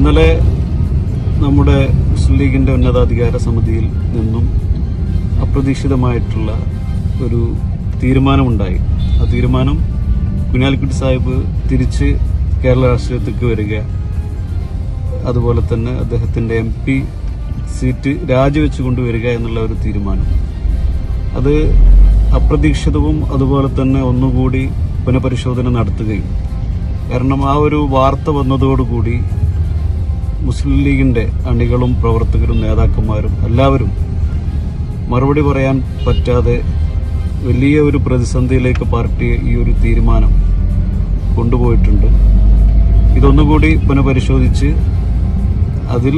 ഇന്നലെ നമ്മുടെ മുസ്ലിം ലീഗിൻ്റെ ഉന്നതാധികാര സമിതിയിൽ നിന്നും അപ്രതീക്ഷിതമായിട്ടുള്ള ഒരു തീരുമാനമുണ്ടായി. ആ തീരുമാനം കുഞ്ഞാലിക്കുട്ടി സാഹിബ് തിരിച്ച് കേരള രാഷ്ട്രീയത്തിലേക്ക് വരിക, അതുപോലെ തന്നെ അദ്ദേഹത്തിൻ്റെ MP സീറ്റ് രാജിവെച്ച് കൊണ്ടുവരിക എന്നുള്ള ഒരു തീരുമാനം. അത് അപ്രതീക്ഷിതവും അതുപോലെ തന്നെ ഒന്നുകൂടി പുനഃപരിശോധന നടത്തുകയും, കാരണം ആ ഒരു വാർത്ത വന്നതോടുകൂടി മുസ്ലിം ലീഗിൻ്റെ അണികളും പ്രവർത്തകരും നേതാക്കന്മാരും എല്ലാവരും മറുപടി പറയാൻ പറ്റാതെ വലിയ ഒരു പ്രതിസന്ധിയിലേക്ക് പാർട്ടി ഈ ഒരു തീരുമാനം കൊണ്ടുപോയിട്ടുണ്ട്. ഇതൊന്നുകൂടി പുനഃപരിശോധിച്ച് അതിൽ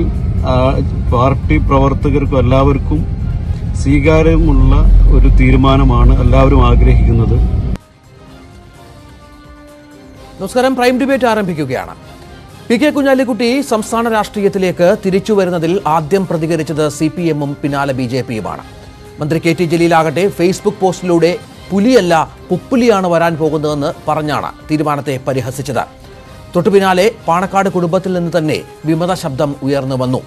പാർട്ടി പ്രവർത്തകർക്കും എല്ലാവർക്കും സ്വീകാര്യമുള്ള ഒരു തീരുമാനമാണ് എല്ലാവരും ആഗ്രഹിക്കുന്നത്. നമസ്കാരം. പ്രൈം ഡിബേറ്റ് ആരംഭിക്കുകയാണ്. PK കുഞ്ഞാലിക്കുട്ടി സംസ്ഥാന രാഷ്ട്രീയത്തിലേക്ക് തിരിച്ചു വരുന്നതിൽ ആദ്യം പ്രതികരിച്ചത് CPM-ഉം പിന്നാലെ BJP-യുമാണ്. മന്ത്രി KT ജലീലാകട്ടെ ഫേസ്ബുക്ക് പോസ്റ്റിലൂടെ പുലിയല്ല പുപ്പുലിയാണ് വരാൻ പോകുന്നതെന്ന് പറഞ്ഞാണ് തീരുമാനത്തെ പരിഹസിച്ചത്. തൊട്ടു പിന്നാലെ പാണക്കാട് കുടുംബത്തിൽ നിന്ന് തന്നെ വിമത ശബ്ദം ഉയർന്നു വന്നു.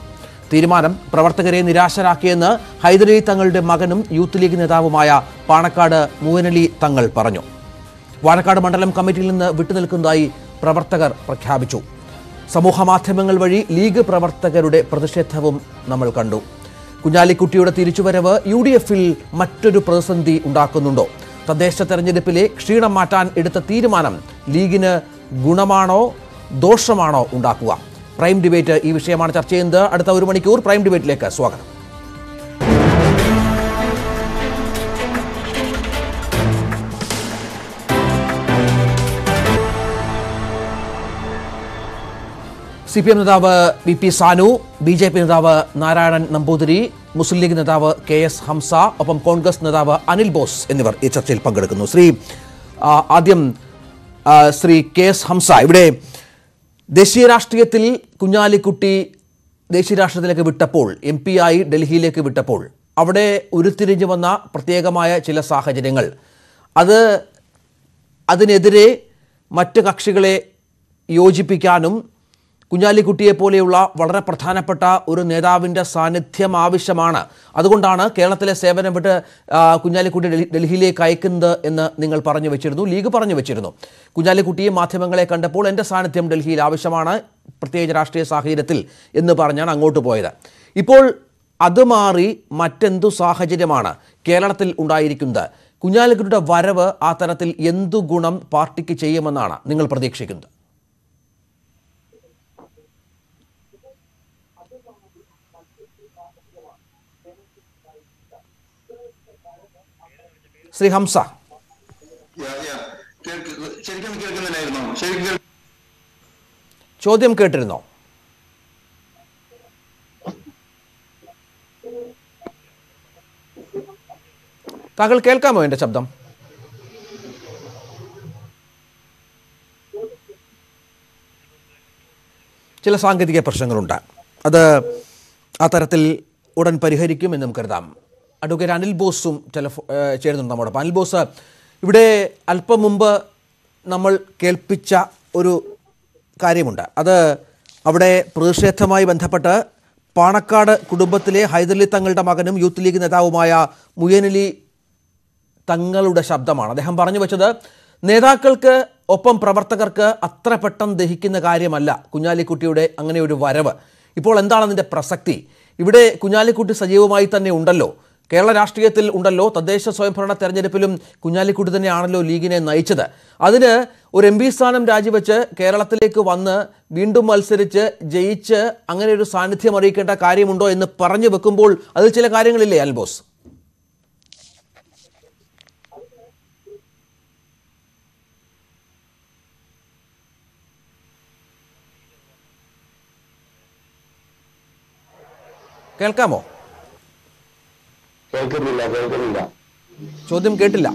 തീരുമാനം പ്രവർത്തകരെ നിരാശരാക്കിയെന്ന് ഹൈദരലി തങ്ങളുടെ മകനും യൂത്ത് ലീഗ് നേതാവുമായ പാണക്കാട് മുഹനലി തങ്ങൾ പറഞ്ഞു. പാണക്കാട് മണ്ഡലം കമ്മിറ്റിയിൽ നിന്ന് വിട്ടുനിൽക്കുന്നതായി പ്രവർത്തകർ പ്രഖ്യാപിച്ചു. സമൂഹ മാധ്യമങ്ങൾ വഴി ലീഗ് പ്രവർത്തകരുടെ പ്രതിഷേധവും നമ്മൾ കണ്ടു. കുഞ്ഞാലിക്കുട്ടിയുടെ തിരിച്ചുവരവ് UDF-ൽ മറ്റൊരു പ്രതിസന്ധി ഉണ്ടാക്കുന്നുണ്ടോ? തദ്ദേശ തെരഞ്ഞെടുപ്പിലെ ക്ഷീണം മാറ്റാൻ എടുത്ത തീരുമാനം ലീഗിന് ഗുണമാണോ ദോഷമാണോ ഉണ്ടാക്കുക? പ്രൈം ഡിബേറ്റ് ഈ വിഷയമാണ് ചർച്ച ചെയ്യുന്നത്. അടുത്ത ഒരു മണിക്കൂർ പ്രൈം ഡിബേറ്റിലേക്ക് സ്വാഗതം. CPM നേതാവ് VP സാനു, BJP നേതാവ് നാരായണൻ നമ്പൂതിരി, മുസ്ലിം ലീഗ് നേതാവ് KS ഹംസ, ഒപ്പം കോൺഗ്രസ് നേതാവ് അനിൽ ബോസ് എന്നിവർ ഈ ചർച്ചയിൽ പങ്കെടുക്കുന്നു. ആദ്യം ശ്രീ KS ഹംസ, ഇവിടെ ദേശീയ രാഷ്ട്രീയത്തിൽ കുഞ്ഞാലിക്കുട്ടി ദേശീയ രാഷ്ട്രീയത്തിലേക്ക് വിട്ടപ്പോൾ, MP ആയി ഡൽഹിയിലേക്ക് വിട്ടപ്പോൾ അവിടെ ഉരുത്തിരിഞ്ഞു വന്ന പ്രത്യേകമായ ചില സാഹചര്യങ്ങൾ, അതിനെതിരെ മറ്റ് കക്ഷികളെ യോജിപ്പിക്കാനും കുഞ്ഞാലിക്കുട്ടിയെ പോലെയുള്ള വളരെ പ്രധാനപ്പെട്ട ഒരു നേതാവിൻ്റെ സാന്നിധ്യം ആവശ്യമാണ്. അതുകൊണ്ടാണ് കേരളത്തിലെ സേവനം വിട്ട് കുഞ്ഞാലിക്കുട്ടി ഡൽഹിയിലേക്ക് അയക്കുന്നത് എന്ന് നിങ്ങൾ പറഞ്ഞു വെച്ചിരുന്നു, ലീഗ് പറഞ്ഞു വെച്ചിരുന്നു. കുഞ്ഞാലിക്കുട്ടിയെ മാധ്യമങ്ങളെ കണ്ടപ്പോൾ എൻ്റെ സാന്നിധ്യം ഡൽഹിയിൽ ആവശ്യമാണ് പ്രത്യേക രാഷ്ട്രീയ സാഹചര്യത്തിൽ എന്ന് പറഞ്ഞാണ് അങ്ങോട്ട് പോയത്. ഇപ്പോൾ അത് മാറി മറ്റെന്തു സാഹചര്യമാണ് കേരളത്തിൽ ഉണ്ടായിരിക്കുന്നത്? കുഞ്ഞാലിക്കുട്ടിയുടെ വരവ് ആ തരത്തിൽ എന്തു ഗുണം പാർട്ടിക്ക് ചെയ്യുമെന്നാണ് നിങ്ങൾ പ്രതീക്ഷിക്കുന്നത്? ശ്രീ ഹംസ, ചോദ്യം കേട്ടിരുന്നോ? താങ്കൾ കേൾക്കാമോ എൻ്റെ ശബ്ദം? ചില സാങ്കേതിക പ്രശ്നങ്ങളുണ്ട്, അത് ആ തരത്തിൽ ഉടൻ പരിഹരിക്കുമെന്ന് നമുക്ക് കരുതാം. അഡ്വക്കേറ്റ് അനിൽ ബോസും ചേരുന്നുണ്ട് നമ്മോടൊപ്പം. അനിൽ ബോസ്, ഇവിടെ അല്പം മുമ്പ് നമ്മൾ കേൾപ്പിച്ച ഒരു കാര്യമുണ്ട്, അത് അവിടെ പ്രതിഷേധവുമായി ബന്ധപ്പെട്ട് പാണക്കാട് കുടുംബത്തിലെ ഹൈദരലി തങ്ങളുടെ മകനും യൂത്ത് ലീഗ് നേതാവുമായ മുഹനലി തങ്ങളുടെ ശബ്ദമാണ്. അദ്ദേഹം പറഞ്ഞു വെച്ചത് നേതാക്കൾക്ക് ഒപ്പം പ്രവർത്തകർക്ക് അത്ര പെട്ടെന്ന് ദഹിക്കുന്ന കാര്യമല്ല കുഞ്ഞാലിക്കുട്ടിയുടെ അങ്ങനെ ഒരു വരവ്. ഇപ്പോൾ എന്താണ് അതിൻ്റെ പ്രസക്തി? ഇവിടെ കുഞ്ഞാലിക്കുട്ടി സജീവമായി തന്നെ ഉണ്ടല്ലോ, കേരള രാഷ്ട്രീയത്തിൽ ഉണ്ടല്ലോ, തദ്ദേശ സ്വയംഭരണ തെരഞ്ഞെടുപ്പിലും കുഞ്ഞാലിക്കുട്ടി തന്നെയാണല്ലോ ലീഗിനെ നയിച്ചത്. അതിന് ഒരു MP സ്ഥാനം രാജിവെച്ച് കേരളത്തിലേക്ക് വന്ന് വീണ്ടും മത്സരിച്ച് ജയിച്ച് അങ്ങനെ ഒരു സാന്നിധ്യം അറിയിക്കേണ്ട കാര്യമുണ്ടോ എന്ന് പറഞ്ഞു വെക്കുമ്പോൾ അതിൽ ചില കാര്യങ്ങളില്ലേ അനിൽ ബോസ്? കേൾക്കാമോ? കേൾക്കുന്നില്ല. ചോദ്യം കേട്ടില്ല.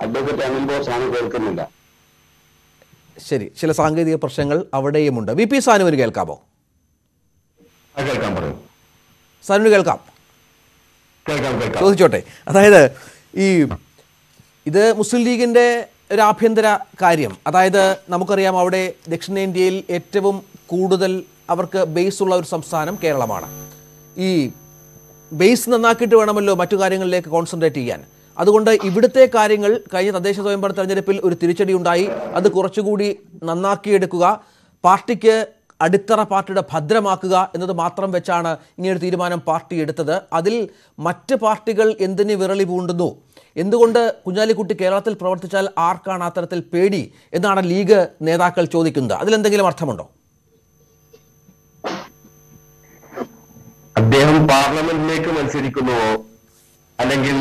അഡ്വക്കേറ്റ് അനിൽ ബോസ് ആണ്, കേൾക്കുന്നില്ല. ശരി, ചില സാങ്കേതിക പ്രശ്നങ്ങൾ അവിടെയുമുണ്ട്. VP സാനുവിന് കേൾക്കാമോ? കേൾക്കാം, പറയൂ. സാനുവിന് കേൾക്കാം. കേൾക്കാം. ചോദിച്ചോട്ടെ. അതായത് ഇത് മുസ്ലിം ലീഗിൻ്റെ ഒരു ആഭ്യന്തര കാര്യം. അതായത് നമുക്കറിയാം, അവിടെ ദക്ഷിണേന്ത്യയിൽ ഏറ്റവും കൂടുതൽ അവർക്ക് ബേസ് ഉള്ള ഒരു സംസ്ഥാനം കേരളമാണ്. ഈ ബേസ് നന്നാക്കിയിട്ട് വേണമല്ലോ മറ്റു കാര്യങ്ങളിലേക്ക് കോൺസെൻട്രേറ്റ് ചെയ്യാൻ. അതുകൊണ്ട് ഇവിടുത്തെ കാര്യങ്ങൾ കഴിഞ്ഞ തദ്ദേശ സ്വയംഭരണ തെരഞ്ഞെടുപ്പിൽ ഒരു തിരിച്ചടി ഉണ്ടായി. അത് കുറച്ചുകൂടി നന്നാക്കിയെടുക്കുക, പാർട്ടിക്ക് അടിത്തറ പാർട്ടിയുടെ ഭദ്രമാക്കുക എന്നത് മാത്രം വെച്ചാണ് ഇങ്ങനൊരു തീരുമാനം പാർട്ടി എടുത്തത്. അതിൽ മറ്റ് പാർട്ടികൾ എന്തിന് വിരളി പൂണ്ടുന്നു, എന്തുകൊണ്ട് കുഞ്ഞാലിക്കുട്ടി കേരളത്തിൽ പ്രവർത്തിച്ചാൽ ആർക്കാണ് അത്തരത്തിൽ പേടി എന്നാണ് ലീഗ് നേതാക്കൾ ചോദിക്കുന്നത്. അതിലെന്തെങ്കിലും അർത്ഥമുണ്ടോ? അദ്ദേഹം പാർലമെന്റിലേക്ക് മത്സരിക്കുന്നുവോ, അല്ലെങ്കിൽ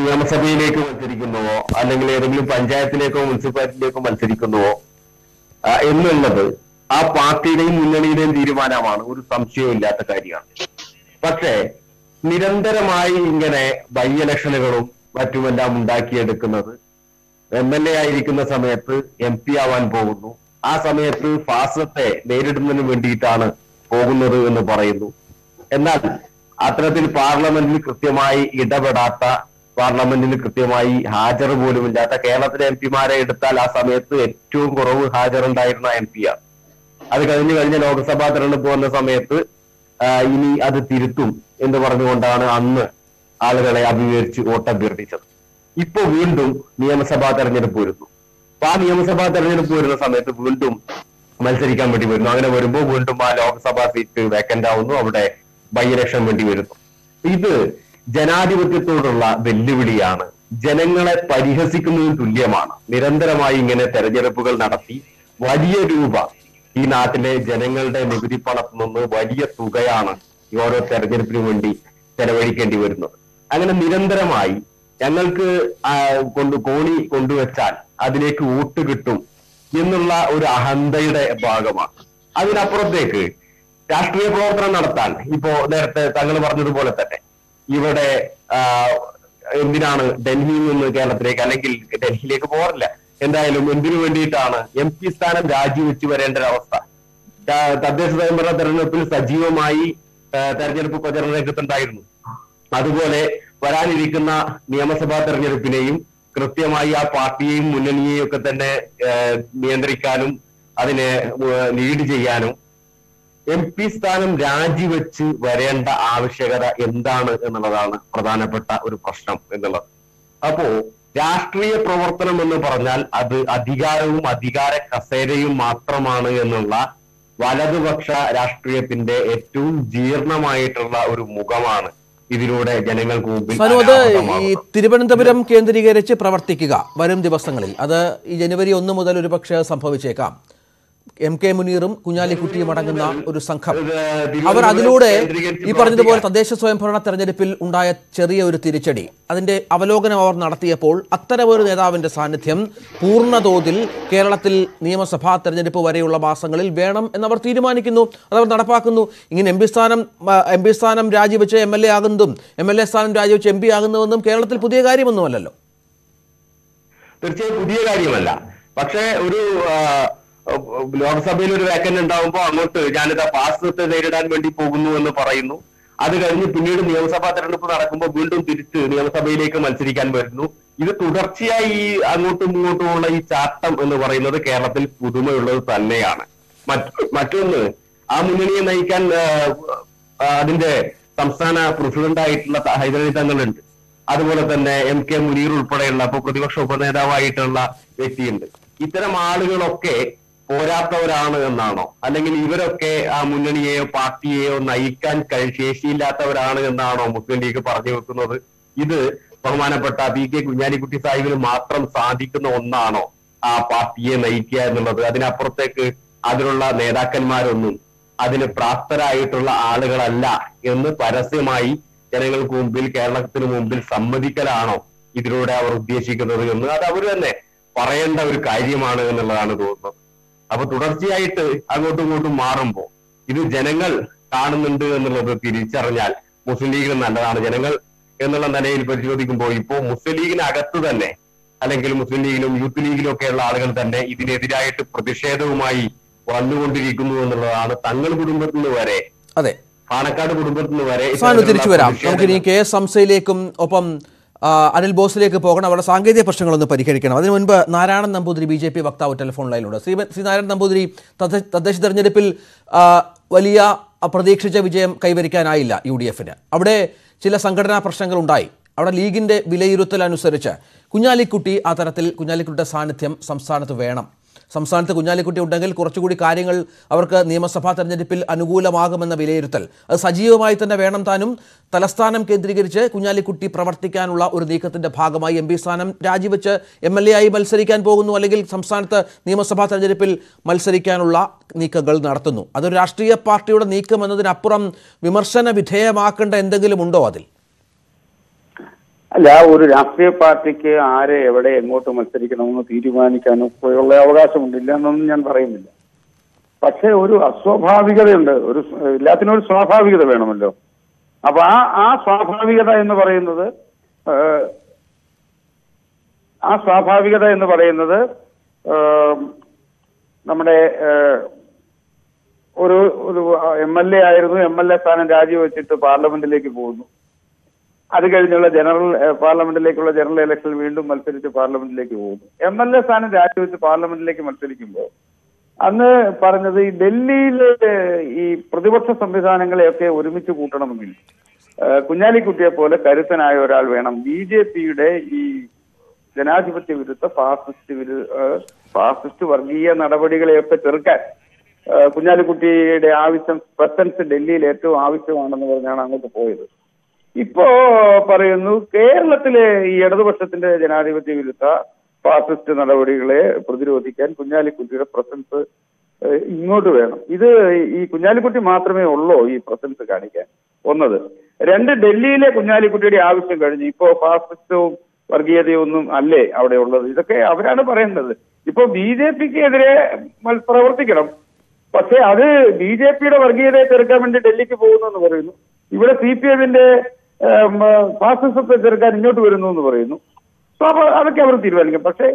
നിയമസഭയിലേക്ക് മത്സരിക്കുന്നുവോ, അല്ലെങ്കിൽ ഏതെങ്കിലും പഞ്ചായത്തിലേക്കോ മുനിസിപ്പാലിറ്റിയിലേക്കോ മത്സരിക്കുന്നുവോ എന്നുള്ളത് ആ പാർട്ടിയുടെയും മുന്നണിയുടെയും തീരുമാനമാണ്. ഒരു സംശയവും ഇല്ലാത്ത കാര്യമാണ്. പക്ഷേ നിരന്തരമായി ഇങ്ങനെ ബൈ ഇലക്ഷനുകളും മറ്റുമെല്ലാം ഉണ്ടാക്കിയെടുക്കുന്നത്, MLA ആയിരിക്കുന്ന സമയത്ത് MP ആവാൻ പോകുന്നു, ആ സമയത്ത് ഫാസത്തെ നേരിടുന്നതിന് വേണ്ടിയിട്ടാണ് പോകുന്നത് എന്ന് പറയുന്നു. എന്നാൽ അത്തരത്തിൽ പാർലമെന്റിൽ കൃത്യമായി ഇടപെടാത്ത, പാർലമെന്റിൽ കൃത്യമായി ഹാജർ പോലും ഇല്ലാത്ത കേരളത്തിലെ MP മാരെ എടുത്താൽ ആ സമയത്ത് ഏറ്റവും കുറവ് ഹാജറുണ്ടായിരുന്ന MP-യാണ്. അത് കഴിഞ്ഞ ലോക്സഭാ തെരഞ്ഞെടുപ്പ് വന്ന സമയത്ത് ഇനി അത് തിരുത്തും എന്ന് പറഞ്ഞുകൊണ്ടാണ് അന്ന് ആളുകളെ അഭിമുഖീകരിച്ച് വോട്ടഭ്യർത്ഥിച്ചത്. ഇപ്പൊ വീണ്ടും നിയമസഭാ തെരഞ്ഞെടുപ്പ് വരുന്നു. അപ്പൊ ആ നിയമസഭാ തെരഞ്ഞെടുപ്പ് വരുന്ന സമയത്ത് വീണ്ടും മത്സരിക്കാൻ വേണ്ടി വരുന്നു. അങ്ങനെ വരുമ്പോൾ വീണ്ടും ആ ലോക്സഭാ സീറ്റ് വേക്കന്റ് ആവുന്നു, അവിടെ ബൈ ഇലക്ഷൻ വേണ്ടി വരുന്നു. ഇത് ജനാധിപത്യത്തോടുള്ള വെല്ലുവിളിയാണ്, ജനങ്ങളെ പരിഹസിക്കുന്നതിന് തുല്യമാണ്. നിരന്തരമായി ഇങ്ങനെ തെരഞ്ഞെടുപ്പുകൾ നടത്തി വലിയ രൂപ ഈ നാട്ടിലെ ജനങ്ങളുടെ നികുതി പണത്തിൽ നിന്ന് വലിയ തുകയാണ് ഈ ഓരോ തെരഞ്ഞെടുപ്പിന് വേണ്ടി ചെലവഴിക്കേണ്ടി വരുന്നത്. അങ്ങനെ നിരന്തരമായി ഞങ്ങൾക്ക് കോണി കൊണ്ടുവച്ചാൽ അതിലേക്ക് വോട്ട് കിട്ടും എന്നുള്ള ഒരു അഹന്തയുടെ ഭാഗമാണ്. അതിനപ്പുറത്തേക്ക് രാഷ്ട്രീയ പ്രവർത്തനം നടത്താൻ ഇപ്പോ നേരത്തെ തങ്ങൾ പറഞ്ഞതുപോലെ തന്നെ ഇവിടെ എന്തിനാണ് ഡൽഹിയിൽ നിന്ന് കേരളത്തിലേക്ക്, അല്ലെങ്കിൽ ഡൽഹിയിലേക്ക് പോകാറില്ല, എന്തായാലും എന്തിനു വേണ്ടിയിട്ടാണ് MP സ്ഥാനം രാജിവെച്ച് വരേണ്ട ഒരവസ്ഥ? തദ്ദേശ സ്വയംഭരണ തെരഞ്ഞെടുപ്പിൽ സജീവമായി തെരഞ്ഞെടുപ്പ് പ്രചരണ രംഗത്തുണ്ടായിരുന്നു. അതുപോലെ വരാനിരിക്കുന്ന നിയമസഭാ തെരഞ്ഞെടുപ്പിനെയും കൃത്യമായി ആ പാർട്ടിയെയും മുന്നണിയെയും ഒക്കെ തന്നെ നിയന്ത്രിക്കാനും അതിനെ ലീഡ് ചെയ്യാനും MP സ്ഥാനം രാജിവെച്ച് വരേണ്ട ആവശ്യകത എന്താണ് എന്നുള്ളതാണ് പ്രധാനപ്പെട്ട ഒരു പ്രശ്നം എന്നുള്ളത്. അപ്പോ രാഷ്ട്രീയ പ്രവർത്തനം എന്ന് പറഞ്ഞാൽ അത് അധികാരവും അധികാര കസേരയും മാത്രമാണ് എന്നുള്ള വലതുപക്ഷ രാഷ്ട്രീയത്തിന്റെ ഏറ്റവും ജീർണമായിട്ടുള്ള ഒരു മുഖമാണ് ഇതിലൂടെ ജനങ്ങൾക്ക് മുമ്പിൽ. ഈ തിരുവനന്തപുരം കേന്ദ്രീകരിച്ച് പ്രവർത്തിക്കുക വരും ദിവസങ്ങളിൽ, അത് ഈ ജനുവരി 1 മുതൽ ഒരുപക്ഷെ സംഭവിച്ചേക്കാം. MK മുനീറും കുഞ്ഞാലിക്കുട്ടിയും അടങ്ങുന്ന ഒരു സംഘം, അവർ അതിലൂടെ ഈ പറഞ്ഞതുപോലെ തദ്ദേശ സ്വയംഭരണ തെരഞ്ഞെടുപ്പിൽ ഉണ്ടായ ചെറിയ ഒരു തിരിച്ചടി, അതിന്റെ അവലോകനം അവർ നടത്തിയപ്പോൾ അത്തരമൊരു നേതാവിന്റെ സാന്നിധ്യം പൂർണ്ണതോതിൽ കേരളത്തിൽ നിയമസഭാ തെരഞ്ഞെടുപ്പ് വരെയുള്ള മാസങ്ങളിൽ വേണം എന്നവർ തീരുമാനിക്കുന്നു, അതവർ നടപ്പാക്കുന്നു. ഇങ്ങനെ MP സ്ഥാനം രാജിവെച്ച് MLA ആകുന്നതും MLA സ്ഥാനം രാജിവെച്ച് MP ആകുന്നതെന്നും കേരളത്തിൽ പുതിയ കാര്യമൊന്നുമല്ലല്ലോ. തീർച്ചയായും പുതിയ കാര്യമല്ല. പക്ഷേ ഒരു ലോക്സഭയിൽ ഒരു വേക്കന്റ് ഉണ്ടാവുമ്പോൾ അങ്ങോട്ട് ഞാനിതാ ഫാസിസത്തെ നേരിടാൻ വേണ്ടി പോകുന്നു എന്ന് പറയുന്നു. അത് കഴിഞ്ഞ് പിന്നീട് നിയമസഭാ തെരഞ്ഞെടുപ്പ് നടക്കുമ്പോൾ വീണ്ടും തിരിച്ച് നിയമസഭയിലേക്ക് മത്സരിക്കാൻ വരുന്നു. ഇത് തുടർച്ചയായി ഈ അങ്ങോട്ടും ഇങ്ങോട്ടുമുള്ള ഈ ചാട്ടം എന്ന് പറയുന്നത് കേരളത്തിൽ പുതുമയുള്ളത് തന്നെയാണ്. മറ്റൊന്ന്, ആ മുന്നണിയെ നയിക്കാൻ അതിന്റെ സംസ്ഥാന പ്രസിഡന്റായിട്ടുള്ള ഹൈദരലി തങ്ങളുണ്ട്. അതുപോലെ തന്നെ MK മുനീർ ഉൾപ്പെടെയുള്ള ഇപ്പൊ പ്രതിപക്ഷ ഉപനേതാവായിട്ടുള്ള വ്യക്തിയുണ്ട്. ഇത്തരം ആളുകളൊക്കെ പോരാത്തവരാണ് എന്നാണോ, അല്ലെങ്കിൽ ഇവരൊക്കെ ആ മുന്നണിയെയോ പാർട്ടിയെയോ നയിക്കാൻ ശേഷിയില്ലാത്തവരാണ് എന്നാണോ മുസ്ലിം ലീഗ് പറഞ്ഞു വെക്കുന്നത്? ഇത് ബഹുമാനപ്പെട്ട PK കുഞ്ഞാലിക്കുട്ടി സാഹിബിന് മാത്രം സാധിക്കുന്ന ഒന്നാണോ ആ പാർട്ടിയെ നയിക്കുക എന്നുള്ളത്? അതിനപ്പുറത്തേക്ക് അതിനുള്ള നേതാക്കന്മാരൊന്നും അതിന് പ്രാപ്തരായിട്ടുള്ള ആളുകളല്ല എന്ന് പരസ്യമായി ജനങ്ങൾക്ക് മുമ്പിൽ, കേരളത്തിന് മുമ്പിൽ സമ്മതിക്കലാണോ ഇതിലൂടെ അവർ ഉദ്ദേശിക്കുന്നത് എന്ന് അത് അവർ തന്നെ പറയേണ്ട ഒരു കാര്യമാണ് എന്നുള്ളതാണ് തോന്നുന്നത്. അപ്പൊ തുടർച്ചയായിട്ട് അങ്ങോട്ടും ഇങ്ങോട്ടും മാറുമ്പോൾ ഇത് ജനങ്ങൾ കാണുന്നുണ്ട് എന്നുള്ളത് തിരിച്ചറിഞ്ഞാൽ മുസ്ലിം ലീഗിന് നല്ലതാണ്. ജനങ്ങൾ എന്നുള്ള നിലയിൽ പരിശോധിക്കുമ്പോൾ ഇപ്പോൾ മുസ്ലിം ലീഗിനകത്ത് തന്നെ, അല്ലെങ്കിൽ മുസ്ലിം ലീഗിലും യൂത്ത് ലീഗിലും ഒക്കെയുള്ള ആളുകൾ തന്നെ ഇതിനെതിരായിട്ട് പ്രതിഷേധവുമായി വന്നുകൊണ്ടിരിക്കുന്നു എന്നുള്ളതാണ്. തങ്ങൾ കുടുംബത്തിൽ നിന്ന് വരെ, അതെ, പാണക്കാട് കുടുംബത്തിൽ നിന്ന് വരെ. തിരിച്ചു വരാം. നമുക്കിനി KS ഹംസയിലേക്കും ഒപ്പം അനിൽ ബോസിലേക്ക് പോകണം. അവിടെ സാങ്കേതിക പ്രശ്നങ്ങളൊന്ന് പരിഹരിക്കണം. അതിനു മുൻപ് നാരായണൻ നമ്പൂതിരി BJP വക്താവ് ടെലിഫോൺ ലൈനിലുണ്ട്. ശ്രീ നാരായണൻ നമ്പൂതിരി, തദ്ദേശ തെരഞ്ഞെടുപ്പിൽ വലിയ അപ്രതീക്ഷിച്ച വിജയം കൈവരിക്കാനായില്ല UDF-ന്. അവിടെ ചില സംഘടനാ പ്രശ്നങ്ങളുണ്ടായി. അവിടെ ലീഗിൻ്റെ വിലയിരുത്തൽ അനുസരിച്ച് കുഞ്ഞാലിക്കുട്ടി ആ തരത്തിൽ കുഞ്ഞാലിക്കുട്ടിയുടെ സാന്നിധ്യം സംസ്ഥാനത്ത് വേണം. സംസ്ഥാനത്ത് കുഞ്ഞാലിക്കുട്ടി ഉണ്ടെങ്കിൽ കുറച്ചുകൂടി കാര്യങ്ങൾ അവർക്ക് നിയമസഭാ തെരഞ്ഞെടുപ്പിൽ അനുകൂലമാകുമെന്ന വിലയിരുത്തൽ അത് സജീവമായി തന്നെ വേണം. താനും തലസ്ഥാനം കേന്ദ്രീകരിച്ച് കുഞ്ഞാലിക്കുട്ടി പ്രവർത്തിക്കാനുള്ള ഒരു നീക്കത്തിൻ്റെ ഭാഗമായി MP സ്ഥാനം രാജിവെച്ച് MLA ആയി മത്സരിക്കാൻ പോകുന്നു, അല്ലെങ്കിൽ സംസ്ഥാനത്ത് നിയമസഭാ തെരഞ്ഞെടുപ്പിൽ മത്സരിക്കാനുള്ള നീക്കങ്ങൾ നടത്തുന്നു. അതൊരു രാഷ്ട്രീയ പാർട്ടിയുടെ നീക്കം എന്നതിനപ്പുറം വിമർശന വിധേയമാക്കേണ്ട എന്തെങ്കിലും ഉണ്ടോ അതിൽ? അല്ല, ഒരു രാഷ്ട്രീയ പാർട്ടിക്ക് ആരെ എവിടെ എങ്ങോട്ട് മത്സരിക്കണമെന്ന് തീരുമാനിക്കാനും ഉള്ള അവകാശമുണ്ടില്ല എന്നൊന്നും ഞാൻ പറയുന്നില്ല. പക്ഷെ ഒരു അസ്വാഭാവികതയുണ്ട്. എല്ലാത്തിനും ഒരു സ്വാഭാവികത വേണമല്ലോ. അപ്പൊ ആ സ്വാഭാവികത എന്ന് പറയുന്നത് നമ്മുടെ ഒരു MLA ആയിരുന്നു. MLA സ്ഥാനം രാജിവെച്ചിട്ട് പാർലമെന്റിലേക്ക് പോകുന്നു. അത് കഴിഞ്ഞുള്ള പാർലമെന്റിലേക്കുള്ള ജനറൽ ഇലക്ഷനിൽ വീണ്ടും മത്സരിച്ച് പാർലമെന്റിലേക്ക് പോകുന്നു. MLA സ്ഥാനം രാജിവെച്ച് പാർലമെന്റിലേക്ക് മത്സരിക്കുമ്പോൾ അന്ന് പറഞ്ഞത് ഈ ഡൽഹിയിലെ ഈ പ്രതിപക്ഷ സംവിധാനങ്ങളെയൊക്കെ ഒരുമിച്ച് കൂട്ടണമെങ്കിൽ കുഞ്ഞാലിക്കുട്ടിയെ പോലെ കരുത്തനായ ഒരാൾ വേണം. BJP-യുടെ ഈ ജനാധിപത്യ വിരുദ്ധ ഫാസിസ്റ്റ് വർഗീയ നടപടികളെയൊക്കെ ചെറുക്കാൻ കുഞ്ഞാലിക്കുട്ടിയുടെ ആവശ്യം പ്രസൻസ് ഡൽഹിയിൽ ഏറ്റവും ആവശ്യമാണെന്ന് പറഞ്ഞാണ് അങ്ങോട്ട് പോയത്. ഇപ്പോ പറയുന്നു കേരളത്തിലെ ഈ ഇടതുപക്ഷത്തിന്റെ ജനാധിപത്യ വിരുദ്ധ ഫാസിസ്റ്റ് നടപടികളെ പ്രതിരോധിക്കാൻ കുഞ്ഞാലിക്കുട്ടിയുടെ പ്രസൻസ് ഇങ്ങോട്ട് വേണം. ഇത് ഈ കുഞ്ഞാലിക്കുട്ടി മാത്രമേ ഉള്ളൂ ഈ പ്രസൻസ് കാണിക്കാൻ. ഒന്നത്. രണ്ട്, ഡൽഹിയിലെ കുഞ്ഞാലിക്കുട്ടിയുടെ ആവശ്യം കഴിഞ്ഞു. ഇപ്പോ ഫാസിസ്റ്റവും വർഗീയതയൊന്നും അല്ലേ അവിടെ ഉള്ളത്? ഇതൊക്കെ അവരാണ് പറയേണ്ടത്. ഇപ്പൊ BJP-ക്ക് എതിരെ പ്രവർത്തിക്കണം. പക്ഷെ അത് BJP-യുടെ വർഗീയതയെ ചെറുക്കാൻ വേണ്ടി ഡൽഹിക്ക് പോകുന്നു എന്ന് പറയുന്നു. ഇവിടെ CPM-ന്റെ ഫാസിസത്തെ ചെറുക്കാൻ ഇങ്ങോട്ട് വരുന്നു എന്ന് പറയുന്നു. അപ്പൊ അതൊക്കെ അവർ തീരുമാനിക്കും. പക്ഷെ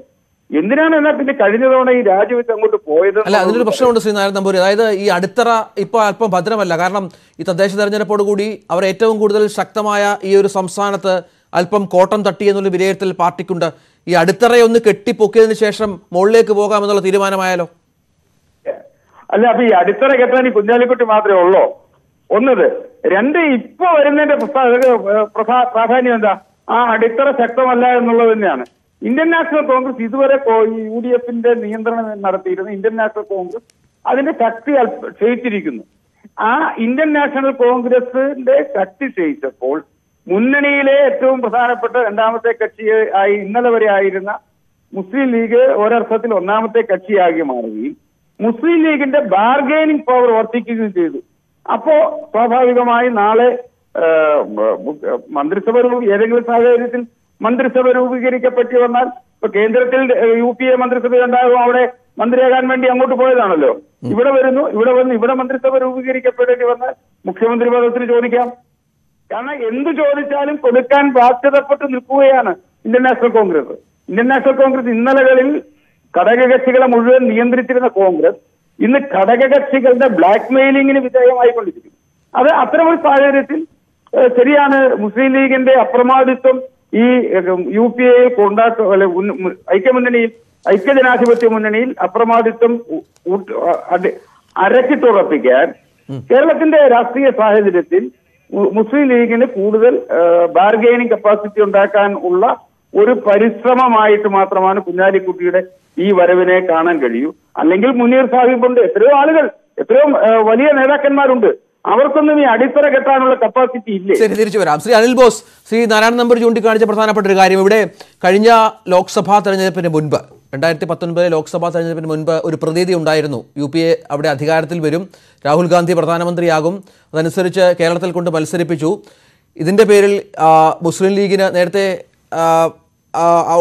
എന്തിനാണ് എന്നാൽ പിന്നെ കഴിഞ്ഞ തവണ ഈ രാജിവെച്ച് അങ്ങോട്ട് പോയത്? അല്ല, അതിനൊരു പ്രശ്നമുണ്ട് ശ്രീ നാരായണൻ നമ്പൂതിരി. അതായത് ഈ അടിത്തറ ഇപ്പോൾ അല്പം ഭദ്രമല്ല. കാരണം ഈ തദ്ദേശ തെരഞ്ഞെടുപ്പോടുകൂടി അവർ ഏറ്റവും കൂടുതൽ ശക്തമായ ഈ ഒരു സംസ്ഥാനത്ത് അല്പം കോട്ടം തട്ടി എന്നുള്ള വിലയിരുത്തൽ പാർട്ടിക്കുണ്ട്. ഈ അടിത്തറയൊന്ന് കെട്ടിപ്പൊക്കിയതിനു ശേഷം മുകളിലേക്ക് പോകാമെന്നുള്ള തീരുമാനമായാലോ? അല്ല, അപ്പൊ ഈ അടിത്തറ കെട്ടാൻ ഈ കുഞ്ഞാലിക്കുട്ടി മാത്രമേ ഉള്ളൂ? ഒന്നത്. രണ്ട്, ഇപ്പൊ വരുന്നതിന്റെ പ്രാധാന്യം എന്താ? ആ അടിത്തറ ശക്തമല്ല എന്നുള്ളത് തന്നെയാണ്. ഇന്ത്യൻ നാഷണൽ കോൺഗ്രസ് ഇതുവരെ UDF-ന്റെ നിയന്ത്രണം നടത്തിയിരുന്ന ഇന്ത്യൻ നാഷണൽ കോൺഗ്രസ് അതിന്റെ ശക്തി ക്ഷയിച്ചിരിക്കുന്നു. ആ ഇന്ത്യൻ നാഷണൽ കോൺഗ്രസിന്റെ ശക്തി ക്ഷയിച്ചപ്പോൾ മുന്നണിയിലെ ഏറ്റവും പ്രധാനപ്പെട്ട രണ്ടാമത്തെ കക്ഷിയായി ഇന്നലെ വരെ ആയിരുന്ന മുസ്ലിം ലീഗ് ഒരർത്ഥത്തിൽ ഒന്നാമത്തെ കക്ഷിയാക്കി മാറുകയും മുസ്ലിം ലീഗിന്റെ ബാർഗെയിനിങ് പവർ വർദ്ധിക്കുകയും ചെയ്തു. അപ്പോ സ്വാഭാവികമായി നാളെ മന്ത്രിസഭ ഏതെങ്കിലും സാഹചര്യത്തിൽ മന്ത്രിസഭ രൂപീകരിക്കപ്പെട്ടി വന്നാൽ, ഇപ്പൊ കേന്ദ്രത്തിൽ UPA മന്ത്രിസഭ ഉണ്ടാകും, അവിടെ മന്ത്രിയാകാൻ വേണ്ടി അങ്ങോട്ട് പോയതാണല്ലോ. ഇവിടെ വരുന്നു, ഇവിടെ മന്ത്രിസഭ രൂപീകരിക്കപ്പെടേണ്ടി വന്നാൽ മുഖ്യമന്ത്രി പദത്തിന് ചോദിക്കാം. കാരണം എന്ത് ചോദിച്ചാലും കൊടുക്കാൻ ബാധ്യതപ്പെട്ട് നിൽക്കുകയാണ് Indian national Congress. Indian national Congress ഇന്നലകളിൽ ഘടകകക്ഷികളെ മുഴുവൻ നിയന്ത്രിച്ചിരുന്ന കോൺഗ്രസ് ഇന്ന് ഘടകകക്ഷികളുടെ ബ്ലാക്ക് മെയിലിങ്ങിന് വിധേയമായിക്കൊണ്ടിരിക്കുന്നു. അത് അത്തരമൊരു സാഹചര്യത്തിൽ ശരിയാണ്, മുസ്ലിം ലീഗിന്റെ അപ്രമാദിത്വം ഈ UPA ഐക്യജനാധിപത്യ മുന്നണിയിൽ അപ്രമാദിത്വം അരക്കിത്തുറപ്പിക്കാൻ കേരളത്തിന്റെ രാഷ്ട്രീയ സാഹചര്യത്തിൽ മുസ്ലിം ലീഗിന് കൂടുതൽ ബാർഗെയിനിങ് കപ്പാസിറ്റി ഉണ്ടാക്കാൻ ഉള്ള ഒരു പരിശ്രമമായിട്ട് മാത്രമാണ് കുഞ്ഞാലിക്കുട്ടിയുടെ ഈ വരവിനെ കാണാൻ കഴിയൂ. അല്ലെങ്കിൽ മുനീർ സാഹിബുണ്ട്, എത്രയോ ആളുകൾ, എത്രയോ വലിയ നേതാക്കന്മാരുണ്ട്, അവർക്കൊന്നും ഈ അടിത്തറ കെട്ടാനുള്ള കപ്പാസിറ്റി ഇല്ലേ? ശരി, തിരിച്ചു വരാം. ശ്രീ അനിൽ ബോസ്, ശ്രീ നാരായണൻ നമ്പൂതിരി ചൂണ്ടിക്കാണിച്ച പ്രധാനപ്പെട്ട ഒരു കാര്യം, ഇവിടെ കഴിഞ്ഞ ലോക്സഭാ തെരഞ്ഞെടുപ്പിന് മുൻപ് 2019 ലോക്സഭാ തെരഞ്ഞെടുപ്പിന് മുൻപ് ഒരു പ്രതീതി ഉണ്ടായിരുന്നു. UPA അവിടെ അധികാരത്തിൽ വരും, രാഹുൽ ഗാന്ധി പ്രധാനമന്ത്രിയാകും, അതനുസരിച്ച് കേരളത്തിൽ കൊണ്ട് മത്സരിപ്പിച്ചു. ഇതിൻ്റെ പേരിൽ മുസ്ലിം ലീഗിന് നേരത്തെ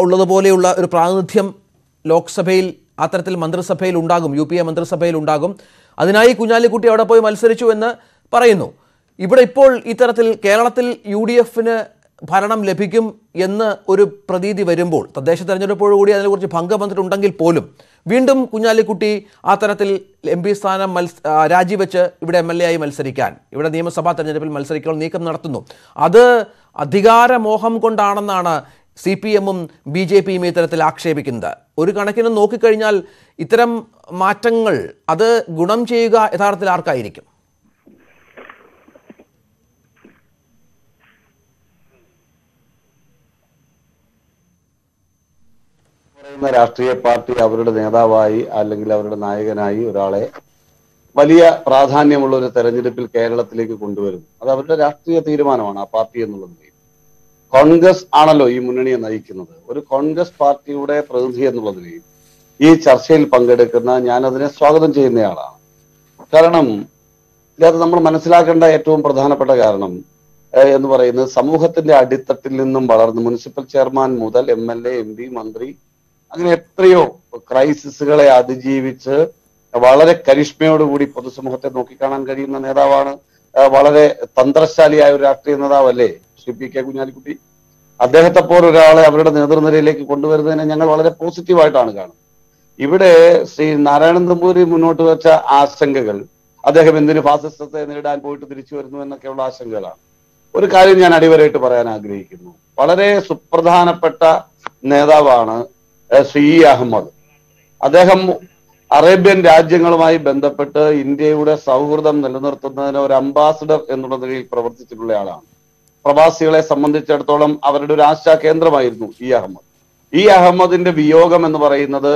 ഉള്ളതുപോലെയുള്ള ഒരു പ്രാതിനിധ്യം ലോക്സഭയിൽ അത്തരത്തിൽ മന്ത്രിസഭയിൽ ഉണ്ടാകും, UPA മന്ത്രിസഭയിൽ ഉണ്ടാകും. അതിനായി കുഞ്ഞാലിക്കുട്ടി അവിടെ പോയി മത്സരിച്ചു എന്ന് പറയുന്നു. ഇവിടെ ഇപ്പോൾ ഇത്തരത്തിൽ കേരളത്തിൽ UDF-ന് ഭരണം ലഭിക്കും എന്ന് ഒരു പ്രതീതി വരുമ്പോൾ, തദ്ദേശ തെരഞ്ഞെടുപ്പോടുകൂടി അതിനെക്കുറിച്ച് ഭംഗം വന്നിട്ടുണ്ടെങ്കിൽ പോലും വീണ്ടും കുഞ്ഞാലിക്കുട്ടി ആ തരത്തിൽ MP സ്ഥാനം രാജിവെച്ച് ഇവിടെ MLA ആയി മത്സരിക്കാൻ, ഇവിടെ നിയമസഭാ തെരഞ്ഞെടുപ്പിൽ മത്സരിക്കാൻ നീക്കം നടത്തുന്നു. അത് അധികാരമോഹം കൊണ്ടാണെന്നാണ് CPM-ഉം BJP-യും ഈ തരത്തിൽ ആക്ഷേപിക്കുന്നത്. ഒരു കണക്കിന് നോക്കിക്കഴിഞ്ഞാൽ ഇത്തരം മാറ്റങ്ങൾ അത് ഗുണം ചെയ്യുക യഥാർത്ഥത്തിൽ ആർക്കായിരിക്കും? രാഷ്ട്രീയ പാർട്ടി അവരുടെ നേതാവായി അല്ലെങ്കിൽ അവരുടെ നായകനായി ഒരാളെ വലിയ പ്രാധാന്യമുള്ള ഒരു തെരഞ്ഞെടുപ്പിൽ കേരളത്തിലേക്ക് കൊണ്ടുവരുന്നു. അത് അവരുടെ രാഷ്ട്രീയ തീരുമാനമാണ്, ആ പാർട്ടി എന്നുള്ളത്. കോൺഗ്രസ് ആണല്ലോ ഈ മുന്നണിയെ നയിക്കുന്നത്. ഒരു കോൺഗ്രസ് പാർട്ടിയുടെ പ്രതിനിധി എന്നുള്ളതിൽ ഈ ചർച്ചയിൽ പങ്കെടുക്കുന്ന ഞാൻ അതിനെ സ്വാഗതം ചെയ്യുന്നയാളാണ്. കാരണം ഇതിനകത്ത് നമ്മൾ മനസ്സിലാക്കേണ്ട ഏറ്റവും പ്രധാനപ്പെട്ട കാരണം എന്ന് പറയുന്നത് സമൂഹത്തിന്റെ അടിത്തട്ടിൽ നിന്നും വളർന്ന് മുനിസിപ്പൽ ചെയർമാൻ മുതൽ MLA, MP, മന്ത്രി, അങ്ങനെ എത്രയോ ക്രൈസിസുകളെ അതിജീവിച്ച് വളരെ കരിഷ്മയോടുകൂടി പൊതുസമൂഹത്തെ നോക്കിക്കാണാൻ കഴിയുന്ന നേതാവാണ്. വളരെ തന്ത്രശാലിയായ ഒരു രാഷ്ട്രീയ നേതാവല്ലേ ശ്രീ PK കുഞ്ഞാലിക്കുട്ടി. അദ്ദേഹത്തെ പോലെ ഒരാളെ അവരുടെ നേതൃനിരയിലേക്ക് കൊണ്ടുവരുന്നതിനെ ഞങ്ങൾ വളരെ പോസിറ്റീവായിട്ടാണ് കാണുന്നത്. ഇവിടെ ശ്രീ നാരായണൻ തമ്പൂരി മുന്നോട്ട് വെച്ച ആശങ്കകൾ, അദ്ദേഹം എന്തിനു ഫാസിസത്തെ നേരിടാൻ പോയിട്ട് തിരിച്ചു വരുന്നു എന്നൊക്കെയുള്ള ആശങ്കകളാണ്. ഒരു കാര്യം ഞാൻ അടിവരയിട്ട് പറയാൻ ആഗ്രഹിക്കുന്നു. വളരെ സുപ്രധാനപ്പെട്ട നേതാവാണ് ശ്രീ അഹമ്മദ്. അദ്ദേഹം അറേബ്യൻ രാജ്യങ്ങളുമായി ബന്ധപ്പെട്ട് ഇന്ത്യയുടെ സൗഹൃദം നിലനിർത്തുന്നതിന് ഒരു അംബാസിഡർ എന്നുള്ള നിലയിൽ പ്രവർത്തിച്ചിട്ടുള്ള ആളാണ്. പ്രവാസികളെ സംബന്ധിച്ചിടത്തോളം അവരുടെ ഒരു ആശാ കേന്ദ്രമായിരുന്നു അഹമ്മദ്. അഹമ്മദിന്റെ വിയോഗം എന്ന് പറയുന്നത്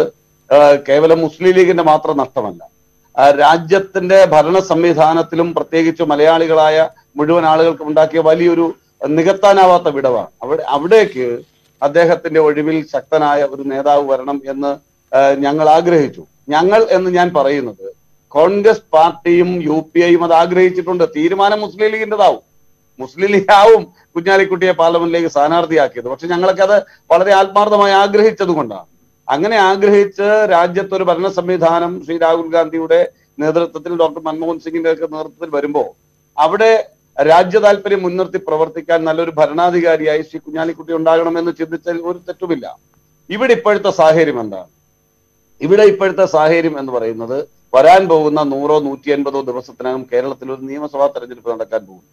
കേവലം മുസ്ലിം ലീഗിന്റെ മാത്രം നഷ്ടമല്ല, രാജ്യത്തിന്റെ ഭരണ സംവിധാനത്തിലും പ്രത്യേകിച്ച് മലയാളികളായ മുഴുവൻ ആളുകൾക്കും ഉണ്ടാക്കിയ വലിയൊരു നികത്താനാവാത്ത വിടവാണ്. അവിടേക്ക് അദ്ദേഹത്തിന്റെ ഒഴിവിൽ ശക്തനായ ഒരു നേതാവ് വരണം എന്ന് ഞങ്ങൾ ആഗ്രഹിച്ചു. ഞങ്ങൾ എന്ന് ഞാൻ പറയുന്നത് കോൺഗ്രസ് പാർട്ടിയും UPIയും അത് ആഗ്രഹിച്ചിട്ടുണ്ട്. തീരുമാനം മുസ്ലിം ലീഗിൻ്റെതാവും. മുസ്ലിം ലീഗ് ആവും കുഞ്ഞാലിക്കുട്ടിയെ പാർലമെന്റിലേക്ക് സ്ഥാനാർത്ഥിയാക്കിയത്. പക്ഷെ ഞങ്ങളൊക്കെ അത് വളരെ ആത്മാർത്ഥമായി ആഗ്രഹിച്ചത് കൊണ്ടാണ്. അങ്ങനെ ആഗ്രഹിച്ച് രാജ്യത്തൊരു ഭരണ സംവിധാനം ശ്രീ രാഹുൽ ഗാന്ധിയുടെ നേതൃത്വത്തിൽ, ഡോക്ടർ മൻമോഹൻ സിംഗിന്റെ ഒക്കെ നേതൃത്വത്തിൽ വരുമ്പോൾ അവിടെ രാജ്യ താല്പര്യം മുൻനിർത്തി പ്രവർത്തിക്കാൻ നല്ലൊരു ഭരണാധികാരിയായി ശ്രീ കുഞ്ഞാലിക്കുട്ടി ഉണ്ടാകണമെന്ന് ചിന്തിച്ചാൽ ഒരു തെറ്റുമില്ല. ഇവിടെ ഇപ്പോഴത്തെ സാഹചര്യം എന്താണ്? ഇവിടെ ഇപ്പോഴത്തെ സാഹചര്യം എന്ന് പറയുന്നത് വരാൻ പോകുന്ന 100 150 ദിവസത്തിനകം കേരളത്തിൽ ഒരു നിയമസഭാ തെരഞ്ഞെടുപ്പ് നടക്കാൻ പോകുന്നു.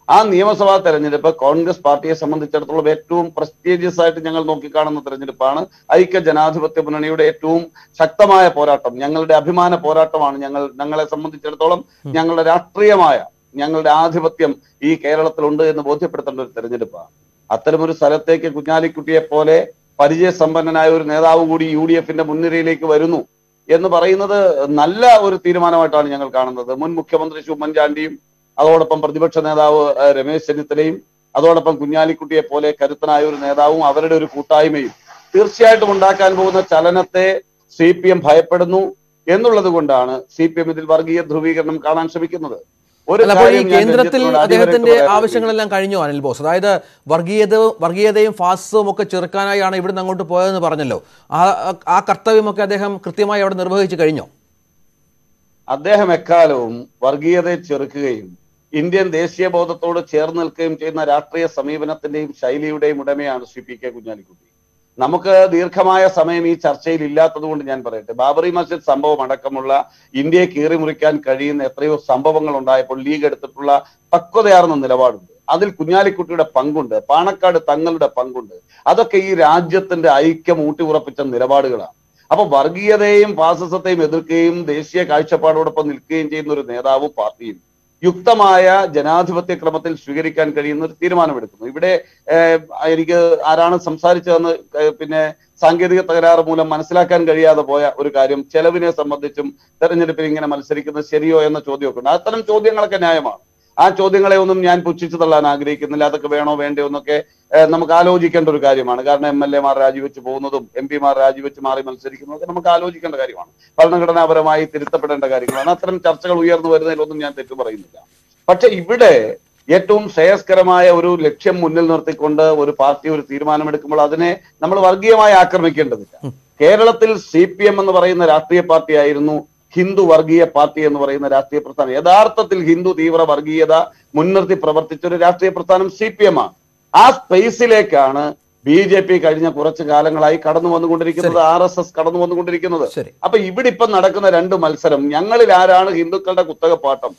ആ നിയമസഭാ തെരഞ്ഞെടുപ്പ് കോൺഗ്രസ് പാർട്ടിയെ സംബന്ധിച്ചിടത്തോളം ഏറ്റവും പ്രസ്റ്റീജിയസ് ആയിട്ട് ഞങ്ങൾ നോക്കിക്കാണുന്ന തെരഞ്ഞെടുപ്പാണ്. ഐക്യ ജനാധിപത്യ മുന്നണിയുടെ ഏറ്റവും ശക്തമായ പോരാട്ടം, ഞങ്ങളുടെ അഭിമാന പോരാട്ടമാണ്. ഞങ്ങളെ സംബന്ധിച്ചിടത്തോളം ഞങ്ങളുടെ രാഷ്ട്രീയമായ ഞങ്ങളുടെ ആധിപത്യം ഈ കേരളത്തിലുണ്ട് എന്ന് ബോധ്യപ്പെടുത്തേണ്ട ഒരു തെരഞ്ഞെടുപ്പാണ്. അത്തരമൊരു സ്ഥലത്തേക്ക് കുഞ്ഞാലിക്കുട്ടിയെ പോലെ പരിചയസമ്പന്നനായ ഒരു നേതാവ് കൂടി UDFന്റെ മുൻനിരയിലേക്ക് വരുന്നു എന്ന് പറയുന്നത് നല്ല ഒരു തീരുമാനമായിട്ടാണ് ഞങ്ങൾ കാണുന്നത്. മുൻ മുഖ്യമന്ത്രി ഉമ്മൻചാണ്ടിയും അതോടൊപ്പം പ്രതിപക്ഷ നേതാവ് രമേശ് ചെന്നിത്തലയും അതോടൊപ്പം കുഞ്ഞാലിക്കുട്ടിയെ പോലെ കരുത്തനായ ഒരു നേതാവും അവരുടെ ഒരു കൂട്ടായ്മയും തീർച്ചയായിട്ടും ഉണ്ടാക്കാൻ പോകുന്ന ചലനത്തെ CPM ഭയപ്പെടുന്നു എന്നുള്ളത് കൊണ്ടാണ് CPM ഇതിൽ വർഗീയ ധ്രുവീകരണം കാണാൻ ശ്രമിക്കുന്നത്. കേന്ദ്രത്തിൽ അദ്ദേഹത്തിന്റെ ആവശ്യങ്ങളെല്ലാം കഴിഞ്ഞോ അനിൽ ബോസ്? അതായത് വർഗീയതയും ഫാസിസവും ഒക്കെ ചെറുക്കാനായാണ് ഇവിടുന്ന് അങ്ങോട്ട് പോയതെന്ന് പറഞ്ഞല്ലോ. ആ കർത്തവ്യമൊക്കെ അദ്ദേഹം കൃത്യമായി അവിടെ നിർവഹിച്ചു കഴിഞ്ഞോ? അദ്ദേഹം എക്കാലവും വർഗീയതയെ ചെറുക്കുകയും ഇന്ത്യൻ ദേശീയ ബോധത്തോട് ചേർന്ന് നിൽക്കുകയും ചെയ്യുന്ന രാഷ്ട്രീയ സമീപനത്തിന്റെയും ശൈലിയുടെയും ഉടമയാണ് ശ്രീ PK കുഞ്ഞാലിക്കുട്ടി. നമുക്ക് ദീർഘമായ സമയം ഈ ചർച്ചയിൽ ഇല്ലാത്തത് കൊണ്ട് ഞാൻ പറയട്ടെ, ബാബറി മസ്ജിദ് സംഭവം അടക്കമുള്ള ഇന്ത്യയെ കീറിമുറിക്കാൻ കഴിയുന്ന എത്രയോ സംഭവങ്ങൾ ഉണ്ടായപ്പോൾ ലീഗ് എടുത്തിട്ടുള്ള പക്വതയാർന്ന നിലപാടുണ്ട്. അതിൽ കുഞ്ഞാലിക്കുട്ടിയുടെ പങ്കുണ്ട്, പാണക്കാട് തങ്ങളുടെ പങ്കുണ്ട്. അതൊക്കെ ഈ രാജ്യത്തിന്റെ ഐക്യം ഊട്ടിയുറപ്പിച്ച നിലപാടുകളാണ്. അപ്പൊ വർഗീയതയെയും ഫാസിസത്തെയും എതിർക്കുകയും ദേശീയ കാഴ്ചപ്പാടോടൊപ്പം നിൽക്കുകയും ചെയ്യുന്ന ഒരു നേതാവും പാർട്ടിയും യുക്തമായ ജനാധിപത്യ ക്രമത്തിൽ സ്വീകരിക്കാൻ കഴിയുന്ന ഒരു തീരുമാനമെടുക്കുന്നു. ഇവിടെ എനിക്ക് ആരാണ് സംസാരിച്ചതെന്ന് പിന്നെ സാങ്കേതിക തകരാറ് മൂലം മനസ്സിലാക്കാൻ കഴിയാതെ പോയ ഒരു കാര്യം, ചെലവിനെ സംബന്ധിച്ചും തെരഞ്ഞെടുപ്പിൽ ഇങ്ങനെ മത്സരിക്കുന്നത് ശരിയോ എന്ന ചോദ്യമൊക്കെ ഉണ്ട്. അത്തരം ചോദ്യങ്ങളൊക്കെ ന്യായമാണ്. ആ ചോദ്യങ്ങളെ ഒന്നും ഞാൻ പുച്ഛിച്ചു തള്ളാൻ ആഗ്രഹിക്കുന്നില്ല. അതൊക്കെ വേണോ വേണ്ടയോ എന്നൊക്കെ നമുക്ക് ആലോചിക്കേണ്ട ഒരു കാര്യമാണ്. കാരണം MLA മാർ രാജിവെച്ച് പോകുന്നതും MP മാർ രാജിവെച്ച് മാറി മത്സരിക്കുന്നതൊക്കെ നമുക്ക് ആലോചിക്കേണ്ട കാര്യമാണ്. ഭരണഘടനാപരമായി തിരുത്തപ്പെടേണ്ട കാര്യങ്ങളാണ്. അത്തരം ചർച്ചകൾ ഉയർന്നു വരുന്നതിലൊന്നും ഞാൻ തെറ്റു പറയുന്നില്ല. പക്ഷെ ഇവിടെ ഏറ്റവും ശ്രേയസ്കരമായ ഒരു ലക്ഷ്യം മുന്നിൽ നിർത്തിക്കൊണ്ട് ഒരു പാർട്ടി ഒരു തീരുമാനമെടുക്കുമ്പോൾ അതിനെ നമ്മൾ വർഗീയമായി ആക്രമിക്കേണ്ടതില്ല. കേരളത്തിൽ CPM എന്ന് പറയുന്ന രാഷ്ട്രീയ പാർട്ടിയായിരുന്നു ഹിന്ദു വർഗീയ പാർട്ടി എന്ന് പറയുന്ന രാഷ്ട്രീയ പ്രസ്ഥാനം. യഥാർത്ഥത്തിൽ ഹിന്ദു തീവ്ര വർഗീയത മുൻനിർത്തി പ്രവർത്തിച്ച ഒരു രാഷ്ട്രീയ പ്രസ്ഥാനം CPM ആണ്. ആ സ്പേസിലേക്കാണ് BJP കഴിഞ്ഞ കുറച്ചു കാലങ്ങളായി കടന്നു വന്നുകൊണ്ടിരിക്കുന്നത്, RSS കടന്നു വന്നുകൊണ്ടിരിക്കുന്നത്. അപ്പൊ ഇവിടെ ഇപ്പം നടക്കുന്ന രണ്ട് മത്സരം, ഞങ്ങളിൽ ആരാണ് ഹിന്ദുക്കളുടെ കുത്തകപ്പാട്ടം?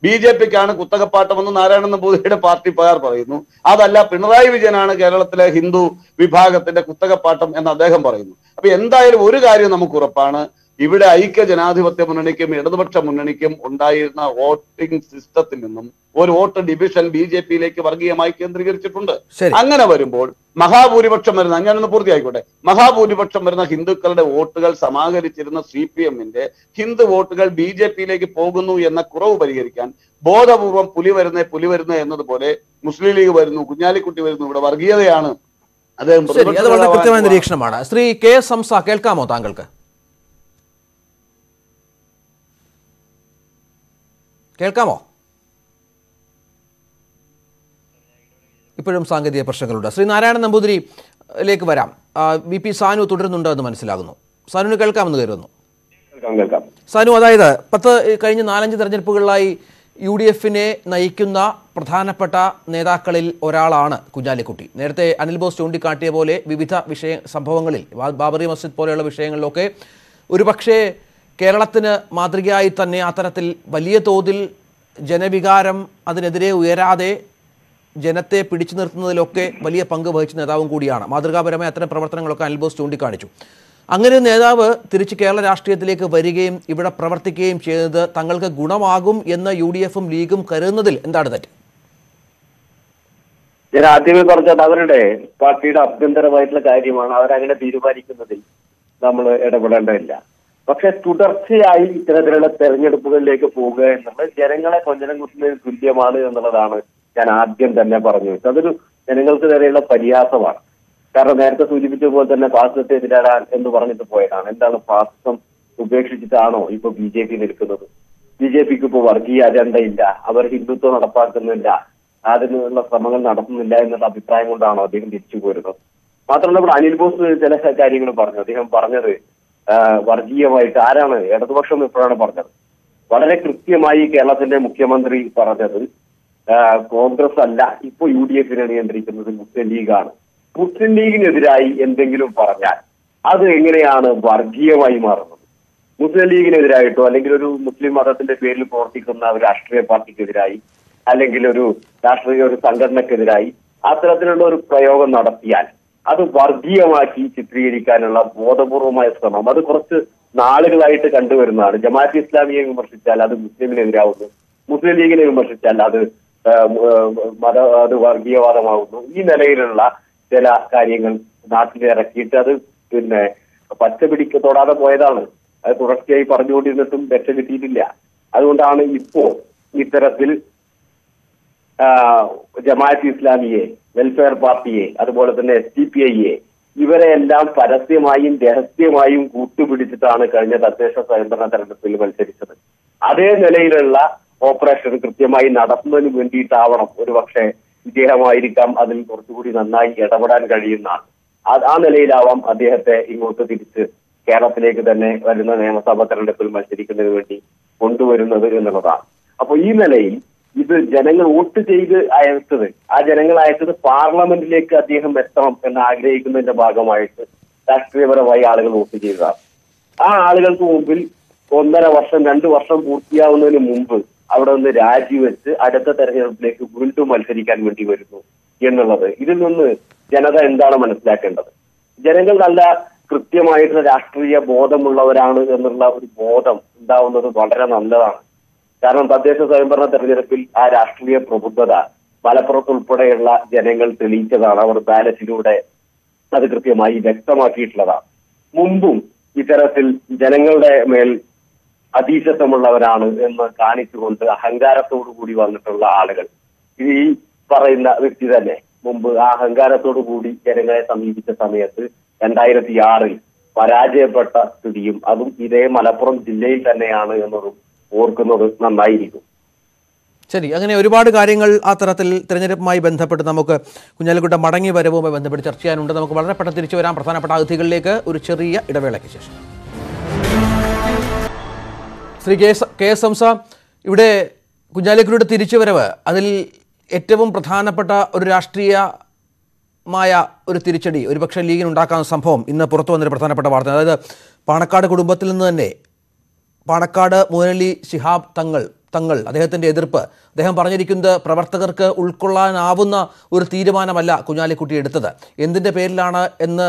BJPക്കാണ് കുത്തകപ്പാട്ടമെന്ന് നാരായണൻ നമ്പൂതിരിയുടെ പാർട്ടി പറയുന്നു. അതല്ല, പിണറായി വിജയനാണ് കേരളത്തിലെ ഹിന്ദു വിഭാഗത്തിന്റെ കുത്തകപ്പാട്ടം എന്ന് അദ്ദേഹം പറയുന്നു. അപ്പൊ എന്തായാലും ഒരു കാര്യം നമുക്ക് ഉറപ്പാണ്, ഇവിടെ ഐക്യ ജനാധിപത്യ മുന്നണിക്കും ഇടതുപക്ഷ മുന്നണിക്കും ഉണ്ടായിരുന്ന വോട്ടിംഗ് സിസ്റ്റത്തിൽ നിന്നും ഒരു വോട്ട് ഡിവിഷൻ BJPയിലേക്ക് വർഗീയമായി കേന്ദ്രീകരിച്ചിട്ടുണ്ട്. അങ്ങനെ വരുമ്പോൾ മഹാഭൂരിപക്ഷം വരുന്ന, ഞാനൊന്ന് പൂർത്തിയായിക്കോട്ടെ, മഹാഭൂരിപക്ഷം വരുന്ന ഹിന്ദുക്കളുടെ വോട്ടുകൾ സമാഹരിച്ചിരുന്ന CPMന്റെ ഹിന്ദു വോട്ടുകൾ BJPയിലേക്ക് പോകുന്നു എന്ന കുറവ് പരിഹരിക്കാൻ ബോധപൂർവം പുലി വരുന്നേ എന്നതുപോലെ മുസ്ലിം ലീഗ് വരുന്നു, കുഞ്ഞാലിക്കുട്ടി വരുന്നു, ഇവിടെ വർഗീയതയാണ്. അത് വളരെ കൃത്യമായ നിരീക്ഷണമാണ്. ശ്രീ കെ സംസ, കേൾക്കാമോ താങ്കൾക്ക്? കേൾക്കാമോ? ഇപ്പോഴും സാങ്കേതിക പ്രശ്നങ്ങളുണ്ട്. ശ്രീ നാരായണൻ നമ്പൂതിരിയിലേക്ക് വരാം. BP സാനു തുടരുന്നുണ്ട് എന്ന് മനസ്സിലാകുന്നു. സാനുവിന് കേൾക്കാമെന്ന് കരുതുന്നു. സാനു, അതായത് കഴിഞ്ഞ 4-5 തെരഞ്ഞെടുപ്പുകളിലായി UDFനെ നയിക്കുന്ന പ്രധാനപ്പെട്ട നേതാക്കളിൽ ഒരാളാണ് കുഞ്ഞാലിക്കുട്ടി. നേരത്തെ അനിൽ ബോസ് ചൂണ്ടിക്കാട്ടിയ പോലെ വിവിധ സംഭവങ്ങളിൽ, ബാബറി മസ്ജിദ് പോലെയുള്ള വിഷയങ്ങളിലൊക്കെ ഒരുപക്ഷെ കേരളത്തിന് മാതൃകയായി തന്നെ അത്തരത്തിൽ വലിയ തോതിൽ ജനവികാരം അതിനെതിരെ ഉയരാതെ ജനത്തെ പിടിച്ചു നിർത്തുന്നതിലൊക്കെ വലിയ പങ്ക് വഹിച്ച നേതാവും കൂടിയാണ്. മാതൃകാപരമായ അത്തരം പ്രവർത്തനങ്ങളൊക്കെ അനിൽ ബോസ് ചൂണ്ടിക്കാണിച്ചു. അങ്ങനെ ഒരു നേതാവ് തിരിച്ച് കേരള രാഷ്ട്രീയത്തിലേക്ക് വരികയും ഇവിടെ പ്രവർത്തിക്കുകയും ചെയ്തത് തങ്ങൾക്ക് ഗുണമാകും എന്ന് UDFും ലീഗും കരുതുന്നതിൽ എന്താണ് തെറ്റ്? ഞാൻ ആദ്യമേ പറഞ്ഞത് അവരുടെ പാർട്ടിയുടെ ആഭ്യന്തരമായിട്ടുള്ള കാര്യമാണ്. അവരങ്ങനെ തീരുമാനിക്കുന്നതിൽ നമ്മൾ ഇടപെടേണ്ടതില്ല. പക്ഷെ തുടർച്ചയായി ഇത്തരത്തിലുള്ള തെരഞ്ഞെടുപ്പുകളിലേക്ക് പോവുക എന്നുള്ളത് ജനങ്ങളെ കൊഞ്ഞനം കുത്തുന്നതിന് തുല്യമാണ് എന്നുള്ളതാണ് ഞാൻ ആദ്യം തന്നെ പറഞ്ഞു വെച്ചത്. അതൊരു ജനങ്ങൾക്ക് നേരെയുള്ള പരിഹാസമാണ്. കാരണം നേരത്തെ സൂചിപ്പിച്ച പോലെ തന്നെ ഫാസിസത്തെ എതിരാടാൻ എന്ന് പറഞ്ഞിട്ട് പോയതാണ്. എന്താണ്, ഫാസിസം ഉപേക്ഷിച്ചിട്ടാണോ ഇപ്പൊ BJP നിൽക്കുന്നത്? BJPക്ക് ഇപ്പോൾ വർഗീയ അജണ്ടയില്ല, അവർ ഹിന്ദുത്വം നടപ്പാക്കുന്നില്ല, അതിനുള്ള ശ്രമങ്ങൾ നടത്തുന്നില്ല എന്നുള്ള അഭിപ്രായം കൊണ്ടാണോ അദ്ദേഹം തിരിച്ചു പോരുന്നത്? മാത്രമല്ല, ഇവിടെ അനിൽ ബോസ് ചില കാര്യങ്ങൾ പറഞ്ഞു. അദ്ദേഹം പറഞ്ഞത് വർഗീയമായിട്ട് ആരാണ്? ഇടതുപക്ഷം എപ്പോഴാണ് പറഞ്ഞത്? വളരെ കൃത്യമായി കേരളത്തിന്റെ മുഖ്യമന്ത്രി പറഞ്ഞത് കോൺഗ്രസ് അല്ല, ഇപ്പൊ UDFനെ നിയന്ത്രിക്കുന്നത് മുസ്ലിം ലീഗാണ്. മുസ്ലിം ലീഗിനെതിരായി എന്തെങ്കിലും പറഞ്ഞാൽ അത് എങ്ങനെയാണ് വർഗീയമായി മാറുന്നത്? മുസ്ലിം ലീഗിനെതിരായിട്ടോ അല്ലെങ്കിൽ ഒരു മുസ്ലിം മതത്തിന്റെ പേരിൽ പ്രവർത്തിക്കുന്ന ഒരു രാഷ്ട്രീയ പാർട്ടിക്കെതിരായി അല്ലെങ്കിൽ ഒരു സംഘടനക്കെതിരായി അത്തരത്തിലുള്ള ഒരു പ്രയോഗം നടത്തിയാൽ അത് വർഗീയമാക്കി ചിത്രീകരിക്കാനുള്ള ബോധപൂർവമായ ശ്രമം അത് കുറച്ച് നാളുകളായിട്ട് കണ്ടുവരുന്നതാണ്. ജമാഅത്ത് ഇസ്ലാമിയെ വിമർശിച്ചാൽ അത് മുസ്ലിമിനെതിരാവുന്നു, മുസ്ലിം ലീഗിനെ വിമർശിച്ചാൽ അത് വർഗീയവാദമാകുന്നു. ഈ നിലയിലുള്ള ചില കാര്യങ്ങൾ നാട്ടിലിറക്കിയിട്ട് അത് പച്ച തൊടാതെ പോയതാണ്. അത് തുടർച്ചയായി പറഞ്ഞുകൊണ്ടിരുന്നിട്ടും രക്ഷ കിട്ടിയിട്ടില്ല. അതുകൊണ്ടാണ് ഇപ്പോ ഇത്തരത്തിൽ ജമാഅത്ത് ഇസ്ലാമിയെ, വെൽഫെയർ പാർട്ടിയെ, അതുപോലെ തന്നെ SDPIയെ ഇവരെയെല്ലാം പരസ്യമായും രഹസ്യമായും കൂട്ടുപിടിച്ചിട്ടാണ് കഴിഞ്ഞ തദ്ദേശ സ്വയംഭരണ തെരഞ്ഞെടുപ്പിൽ മത്സരിച്ചത്. അതേ നിലയിലുള്ള ഓപ്പറേഷൻ കൃത്യമായി നടത്തുന്നതിന് വേണ്ടിയിട്ടാവണം ഒരുപക്ഷെ ഇദ്ദേഹമായിരിക്കാം അതിൽ കുറച്ചുകൂടി നന്നായി ഇടപെടാൻ കഴിയുന്ന ആ നിലയിലാവാം അദ്ദേഹത്തെ ഇങ്ങോട്ട് തിരിച്ച് കേരളത്തിലേക്ക് തന്നെ വരുന്ന നിയമസഭാ തെരഞ്ഞെടുപ്പിൽ മത്സരിക്കുന്നതിന് വേണ്ടി കൊണ്ടുവരുന്നത് എന്നുള്ളതാണ്. അപ്പൊ ഈ നിലയിൽ ഇത് ജനങ്ങൾ വോട്ട് ചെയ്ത് അയച്ചത്, ആ ജനങ്ങൾ അയച്ചത് പാർലമെന്റിലേക്ക് അദ്ദേഹം എത്തണം എന്ന് ആഗ്രഹിക്കുന്നതിന്റെ ഭാഗമായിട്ട് രാഷ്ട്രീയപരമായി ആളുകൾ വോട്ട് ചെയ്തതാണ്. ആ ആളുകൾക്ക് മുമ്പിൽ 1.5 വർഷം 2 വർഷം പൂർത്തിയാവുന്നതിന് മുമ്പ് അവിടെ നിന്ന് രാജിവെച്ച് അടുത്ത തെരഞ്ഞെടുപ്പിലേക്ക് വീണ്ടും മത്സരിക്കാൻ വേണ്ടി വരുന്നു എന്നുള്ളത്, ഇതിൽ നിന്ന് ജനത എന്താണ് മനസ്സിലാക്കേണ്ടത്? ജനങ്ങൾ നല്ല കൃത്യമായിട്ടുള്ള രാഷ്ട്രീയ ബോധമുള്ളവരാണ് എന്നുള്ള ഒരു ബോധം ഉണ്ടാവുന്നത് വളരെ നല്ലതാണ്. കാരണം തദ്ദേശ സ്വയംഭരണ തെരഞ്ഞെടുപ്പിൽ ആ രാഷ്ട്രീയ പ്രബുദ്ധത മലപ്പുറത്ത് ഉൾപ്പെടെയുള്ള ജനങ്ങൾ തെളിയിച്ചതാണ്. അവർ ബാലറ്റിലൂടെ അത് കൃത്യമായി വ്യക്തമാക്കിയിട്ടുള്ളതാണ്. മുമ്പും ഇത്തരത്തിൽ ജനങ്ങളുടെ മേൽ അധീശത്വമുള്ളവരാണ് എന്ന് കാണിച്ചുകൊണ്ട് അഹങ്കാരത്തോടു കൂടി വന്നിട്ടുള്ള ആളുകൾ, ഈ പറയുന്ന വ്യക്തി തന്നെ മുമ്പ് ആ അഹങ്കാരത്തോടു കൂടി ജനങ്ങളെ സമീപിച്ച സമയത്ത് 2006 പരാജയപ്പെട്ട സ്ഥിതിയും അതും ഇതേ മലപ്പുറം ജില്ലയിൽ തന്നെയാണ് എന്നതും ഓർക്കുന്നത് നന്നായിരിക്കും. ശരി, അങ്ങനെ ഒരുപാട് കാര്യങ്ങൾ ആ തരത്തിൽ തെരഞ്ഞെടുപ്പുമായി ബന്ധപ്പെട്ട് നമുക്ക് കുഞ്ഞാലിക്കുട്ടി മടങ്ങി വരവുമായി ബന്ധപ്പെട്ട് ചർച്ച ചെയ്യാനുണ്ട്. നമുക്ക് വളരെ പെട്ടെന്ന് തിരിച്ചു വരാം പ്രധാനപ്പെട്ട അതിഥികളിലേക്ക് ഒരു ചെറിയ ഇടവേളയ്ക്ക് ശേഷം. ശ്രീ കെ സംസ, ഇവിടെ കുഞ്ഞാലിക്കുട്ടിയുടെ തിരിച്ചുവരവ് അതിൽ ഏറ്റവും പ്രധാനപ്പെട്ട ഒരു രാഷ്ട്രീയ ഒരു തിരിച്ചടി ഒരുപക്ഷെ ലീഗിന് ഉണ്ടാക്കാവുന്ന സംഭവം ഇന്ന് പുറത്തു വന്നൊരു പ്രധാനപ്പെട്ട വാർത്ത. അതായത് പാണക്കാട് കുടുംബത്തിൽ നിന്ന് തന്നെ പാണക്കാട് മുഹനലി ശിഹാബ് തങ്ങൾ അദ്ദേഹത്തിൻ്റെ എതിർപ്പ്. അദ്ദേഹം പറഞ്ഞിരിക്കുന്നത് പ്രവർത്തകർക്ക് ഉൾക്കൊള്ളാനാവുന്ന ഒരു തീരുമാനമല്ല കുഞ്ഞാലിക്കുട്ടി എടുത്തത്. എന്തിൻ്റെ പേരിലാണ് എന്ന്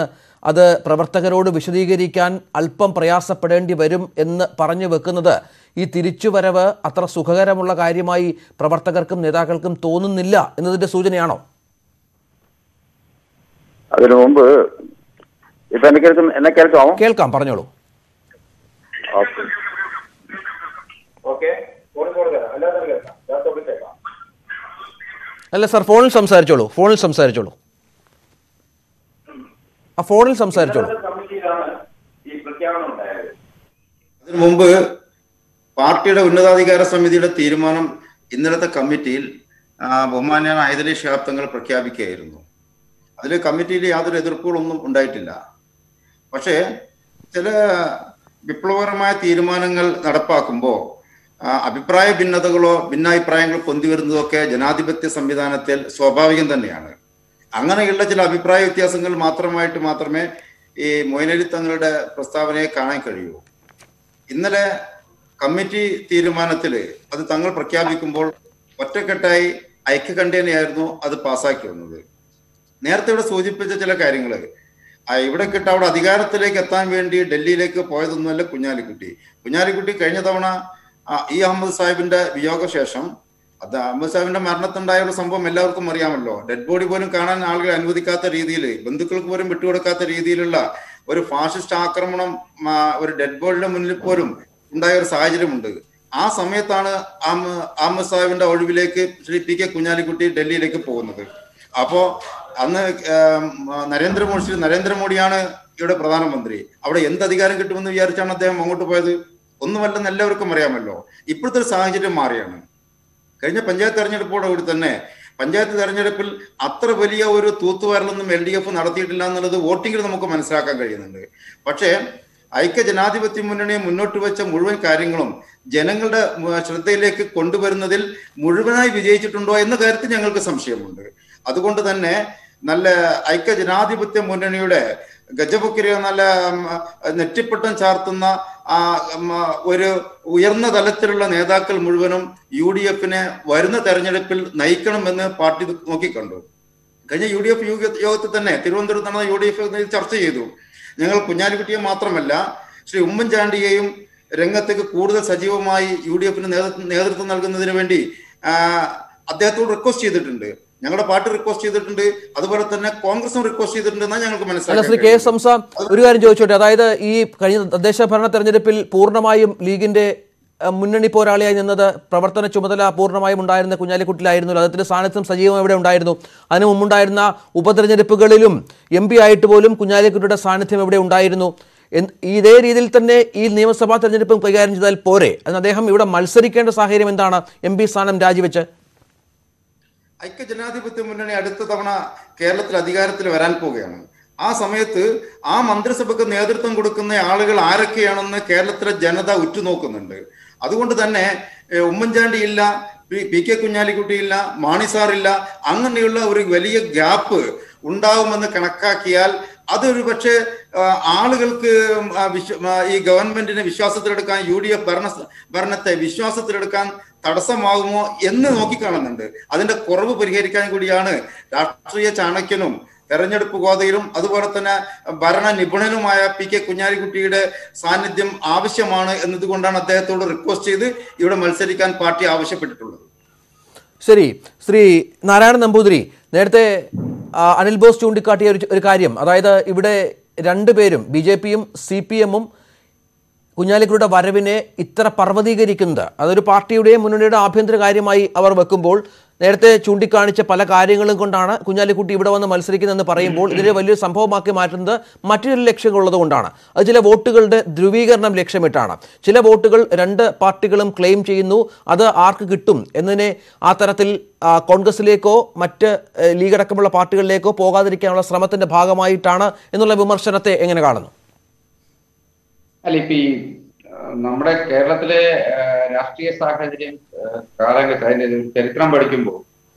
അത് പ്രവർത്തകരോട് വിശദീകരിക്കാൻ അല്പം പ്രയാസപ്പെടേണ്ടി വരും എന്ന് പറഞ്ഞു വെക്കുന്നത് ഈ തിരിച്ചുവരവ് അത്ര സുഖകരമുള്ള കാര്യമായി പ്രവർത്തകർക്കും നേതാക്കൾക്കും തോന്നുന്നില്ല എന്നതിൻ്റെ സൂചനയാണോ? അതിനു മുമ്പ് ഇപ്പൊ എന്നെ കേൾക്കാമോ? കേൾക്കാം, പറഞ്ഞോളൂ. അല്ല സാർ, ഫോണിൽ സംസാരിച്ചോളൂ. അതിനു മുമ്പ് പാർട്ടിയുടെ ഉന്നതാധികാര സമിതിയുടെ തീരുമാനം ഇന്നലത്തെ കമ്മിറ്റിയിൽ ബഹുമാന്യനായ ഹൈദരലി ശിഹാബ് തങ്ങൾ പ്രഖ്യാപിക്കുകയായിരുന്നു. അതിൽ കമ്മിറ്റിയിൽ യാതൊരു എതിർപ്പുകളൊന്നും ഉണ്ടായിട്ടില്ല. പക്ഷേ ചില വിപ്ലവകരമായ തീരുമാനങ്ങൾ നടപ്പാക്കുമ്പോൾ അഭിപ്രായ ഭിന്നതകളോ ഭിന്നാഭിപ്രായങ്ങൾ പൊന്തിവരുന്നതൊക്കെ ജനാധിപത്യ സംവിധാനത്തിൽ സ്വാഭാവികം തന്നെയാണ്. അങ്ങനെയുള്ള ചില അഭിപ്രായ വ്യത്യാസങ്ങൾ മാത്രമേ ഈ മൊയ്നലി തങ്ങളുടെ പ്രസ്താവനയെ കാണാൻ കഴിയൂ. ഇന്നലെ കമ്മിറ്റി തീരുമാനത്തിൽ അത് തങ്ങൾ പ്രഖ്യാപിക്കുമ്പോൾ ഒറ്റക്കെട്ടായി ഐക്യകണ്ഠേനയായിരുന്നു അത് പാസ്സാക്കി വന്നത്. നേരത്തെ ഇവിടെ സൂചിപ്പിച്ച ചില കാര്യങ്ങൾ ഇവിടെ അവിടെ അധികാരത്തിലേക്ക് എത്താൻ വേണ്ടി ഡൽഹിയിലേക്ക് പോയതൊന്നുമല്ല കുഞ്ഞാലിക്കുട്ടി കഴിഞ്ഞ തവണ ഈ അഹമ്മദ് സാഹിബിന്റെ വിയോഗശേഷം അഹമ്മദ് സാഹിബിന്റെ മരണത്തിനുണ്ടായ ഒരു സംഭവം എല്ലാവർക്കും അറിയാമല്ലോ. ഡെഡ് ബോഡി പോലും കാണാൻ ആളുകൾ അനുവദിക്കാത്ത രീതിയിൽ, ബന്ധുക്കൾക്ക് പോലും വിട്ടുകൊടുക്കാത്ത രീതിയിലുള്ള ഒരു ഫാഷിസ്റ്റ് ആക്രമണം ഒരു ഡെഡ് ബോഡിയുടെ മുന്നിൽ പോലും ഉണ്ടായ ഒരു സാഹചര്യമുണ്ട്. ആ സമയത്താണ് അഹമ്മദ് സാഹിബിന്റെ ഒഴിവിലേക്ക് ശ്രീ പി.കെ. കുഞ്ഞാലിക്കുട്ടി ഡൽഹിയിലേക്ക് പോകുന്നത്. അപ്പോ അന്ന് നരേന്ദ്രമോദിയാണ് ഇവിടെ പ്രധാനമന്ത്രി. അവിടെ എന്ത് അധികാരം കിട്ടുമെന്ന് വിചാരിച്ചാണ് അദ്ദേഹം അങ്ങോട്ട് പോയത്? ഒന്നുമല്ലെന്ന് എല്ലാവർക്കും അറിയാമല്ലോ. ഇപ്പോഴത്തെ ഒരു സാഹചര്യം മാറിയാണ്. കഴിഞ്ഞ പഞ്ചായത്ത് തെരഞ്ഞെടുപ്പോടുകൂടി തന്നെ പഞ്ചായത്ത് തെരഞ്ഞെടുപ്പിൽ അത്ര വലിയ ഒരു തൂത്തുവാരലൊന്നും LDF നടത്തിയിട്ടില്ല എന്നുള്ളത് വോട്ടിങ്ങിൽ നമുക്ക് മനസ്സിലാക്കാൻ കഴിയുന്നുണ്ട്. പക്ഷേ ഐക്യ ജനാധിപത്യ മുന്നണിയെ മുന്നോട്ട് വെച്ച മുഴുവൻ കാര്യങ്ങളും ജനങ്ങളുടെ ശ്രദ്ധയിലേക്ക് കൊണ്ടുവരുന്നതിൽ മുഴുവനായി വിജയിച്ചിട്ടുണ്ടോ എന്ന കാര്യത്തിൽ ഞങ്ങൾക്ക് സംശയമുണ്ട്. അതുകൊണ്ട് തന്നെ നല്ല ഐക്യ ജനാധിപത്യ മുന്നണിയുടെ ഗജപുക്കിരിയ നല്ല നെറ്റിപ്പട്ടം ചാർത്തുന്ന ഒരു ഉയർന്ന തലത്തിലുള്ള നേതാക്കൾ മുഴുവനും UDF-നെ വരുന്ന തെരഞ്ഞെടുപ്പിൽ നയിക്കണമെന്ന് പാർട്ടി നോക്കിക്കണ്ടു. കഴിഞ്ഞ UDF യോഗത്തിൽ തന്നെ തിരുവനന്തപുരത്ത് നടന്ന UDF ചർച്ച ചെയ്തു. ഞങ്ങൾ കുഞ്ഞാലിക്കുട്ടിയെ മാത്രമല്ല ശ്രീ ഉമ്മൻചാണ്ടിയെയും രംഗത്തേക്ക് കൂടുതൽ സജീവമായി UDF-ന് നേതൃത്വം നൽകുന്നതിന് വേണ്ടി അദ്ദേഹത്തോട് റിക്വസ്റ്റ് ചെയ്തിട്ടുണ്ട്. ഞങ്ങളുടെ പാർട്ടി റിക്വസ്റ്റ് ചെയ്തിട്ടുണ്ട്, അതുപോലെ തന്നെ കോൺഗ്രസും റിക്വസ്റ്റ് ചെയ്തിട്ടുണ്ടെന്നാണ് ഞങ്ങൾക്ക് മനസ്സിലാക്കുന്നത്. ശ്രീ കെ. സംസ, ഒരു കാര്യം ചോദിച്ചോട്ടെ. അതായത് ഈ കഴിഞ്ഞ തദ്ദേശ ഭരണ തെരഞ്ഞെടുപ്പിൽ പൂർണ്ണമായും ലീഗിന്റെ മുന്നണി പോരാളിയായി നിന്നത് പ്രവർത്തന ചുമതല പൂർണ്ണമായും ഉണ്ടായിരുന്ന കുഞ്ഞാലിക്കുട്ടിലായിരുന്നല്ലോ. അദ്ദേഹത്തിന്റെ സാന്നിധ്യം സജീവം ഇവിടെ ഉണ്ടായിരുന്നു. അതിനു മുമ്പുണ്ടായിരുന്ന ഉപതെരഞ്ഞെടുപ്പുകളിലും MP ആയിട്ട് പോലും കുഞ്ഞാലിക്കുട്ടിയുടെ സാന്നിധ്യം ഇവിടെ ഉണ്ടായിരുന്നു. ഇതേ രീതിയിൽ തന്നെ ഈ നിയമസഭാ തെരഞ്ഞെടുപ്പും കൈകാര്യം ചെയ്താൽ പോരെ? അതിന് അദ്ദേഹം ഇവിടെ മത്സരിക്കേണ്ട സാഹചര്യം എന്താണ്? MP സ്ഥാനം രാജിവെച്ച് ഐക്യ ജനാധിപത്യ മുന്നണി അടുത്ത തവണ കേരളത്തിൽ അധികാരത്തിൽ വരാൻ പോവുകയാണ്. ആ സമയത്ത് ആ മന്ത്രിസഭയ്ക്ക് നേതൃത്വം കൊടുക്കുന്ന ആളുകൾ ആരൊക്കെയാണെന്ന് കേരളത്തിലെ ജനത ഉറ്റുനോക്കുന്നുണ്ട്. അതുകൊണ്ട് തന്നെ ഉമ്മൻചാണ്ടി ഇല്ല, പി.കെ. കുഞ്ഞാലിക്കുട്ടി ഇല്ല, മാണി സാർ ഇല്ല, അങ്ങനെയുള്ള ഒരു വലിയ ഗ്യാപ്പ് ഉണ്ടാവുമെന്ന് കണക്കാക്കിയാൽ അതൊരു പക്ഷേ ആളുകൾക്ക് ഈ ഗവൺമെന്റിനെ വിശ്വാസത്തിലെടുക്കാൻ UDF ഭരണത്തെ വിശ്വാസത്തിലെടുക്കാൻ തടസ്സമാകുമോ എന്ന് നോക്കിക്കാണുന്നുണ്ട്. അതിന്റെ കുറവ് പരിഹരിക്കാൻ കൂടിയാണ് രാഷ്ട്രീയ ചാണക്യനും തെരഞ്ഞെടുപ്പ് ഗോതയിലും അതുപോലെ തന്നെ ഭരണ നിപുണനുമായ പി.കെ. കുഞ്ഞാലിക്കുട്ടിയുടെ സാന്നിധ്യം ആവശ്യമാണ് എന്നതുകൊണ്ടാണ് അദ്ദേഹത്തോട് റിക്വസ്റ്റ് ചെയ്ത് ഇവിടെ മത്സരിക്കാൻ പാർട്ടി ആവശ്യപ്പെട്ടിട്ടുള്ളത്. ശരി, ശ്രീ നാരായണൻ നമ്പൂതിരി, നേരത്തെ അനിൽ ബോസ് ചൂണ്ടിക്കാട്ടിയ ഒരു കാര്യം, അതായത് ഇവിടെ രണ്ടുപേരും BJP-യും CPM-ഉം കുഞ്ഞാലിക്കുട്ടിയുടെ വരവിനെ ഇത്ര പർവ്വതീകരിക്കുന്നത് അതൊരു പാർട്ടിയുടെയും മുന്നണിയുടെ ആഭ്യന്തര കാര്യമായി അവർ വെക്കുമ്പോൾ നേരത്തെ ചൂണ്ടിക്കാണിച്ച പല കാര്യങ്ങളും കൊണ്ടാണ് കുഞ്ഞാലിക്കുട്ടി ഇവിടെ വന്ന് മത്സരിക്കുന്നതെന്ന് പറയുമ്പോൾ ഇതിനെ വലിയൊരു സംഭവമാക്കി മാറ്റുന്നത് മറ്റൊരു ലക്ഷ്യങ്ങളുള്ളത് കൊണ്ടാണ്. അത് ചില വോട്ടുകളുടെ ധ്രുവീകരണം ലക്ഷ്യമിട്ടാണ്. ചില വോട്ടുകൾ രണ്ട് പാർട്ടികളും ക്ലെയിം ചെയ്യുന്നു, അത് ആർക്ക് കിട്ടും എന്നതിനെ ആ തരത്തിൽ കോൺഗ്രസിലേക്കോ മറ്റ് ലീഗ് അടക്കമുള്ള പാർട്ടികളിലേക്കോ പോകാതിരിക്കാനുള്ള ശ്രമത്തിന്റെ ഭാഗമായിട്ടാണ് എന്നുള്ള വിമർശനത്തെ എങ്ങനെ കാണുന്നു? അല്ല, ഇപ്പൊ ഈ നമ്മുടെ കേരളത്തിലെ രാഷ്ട്രീയ സാഹചര്യം അതിന്റെ ചരിത്രം പഠിക്കുമ്പോൾ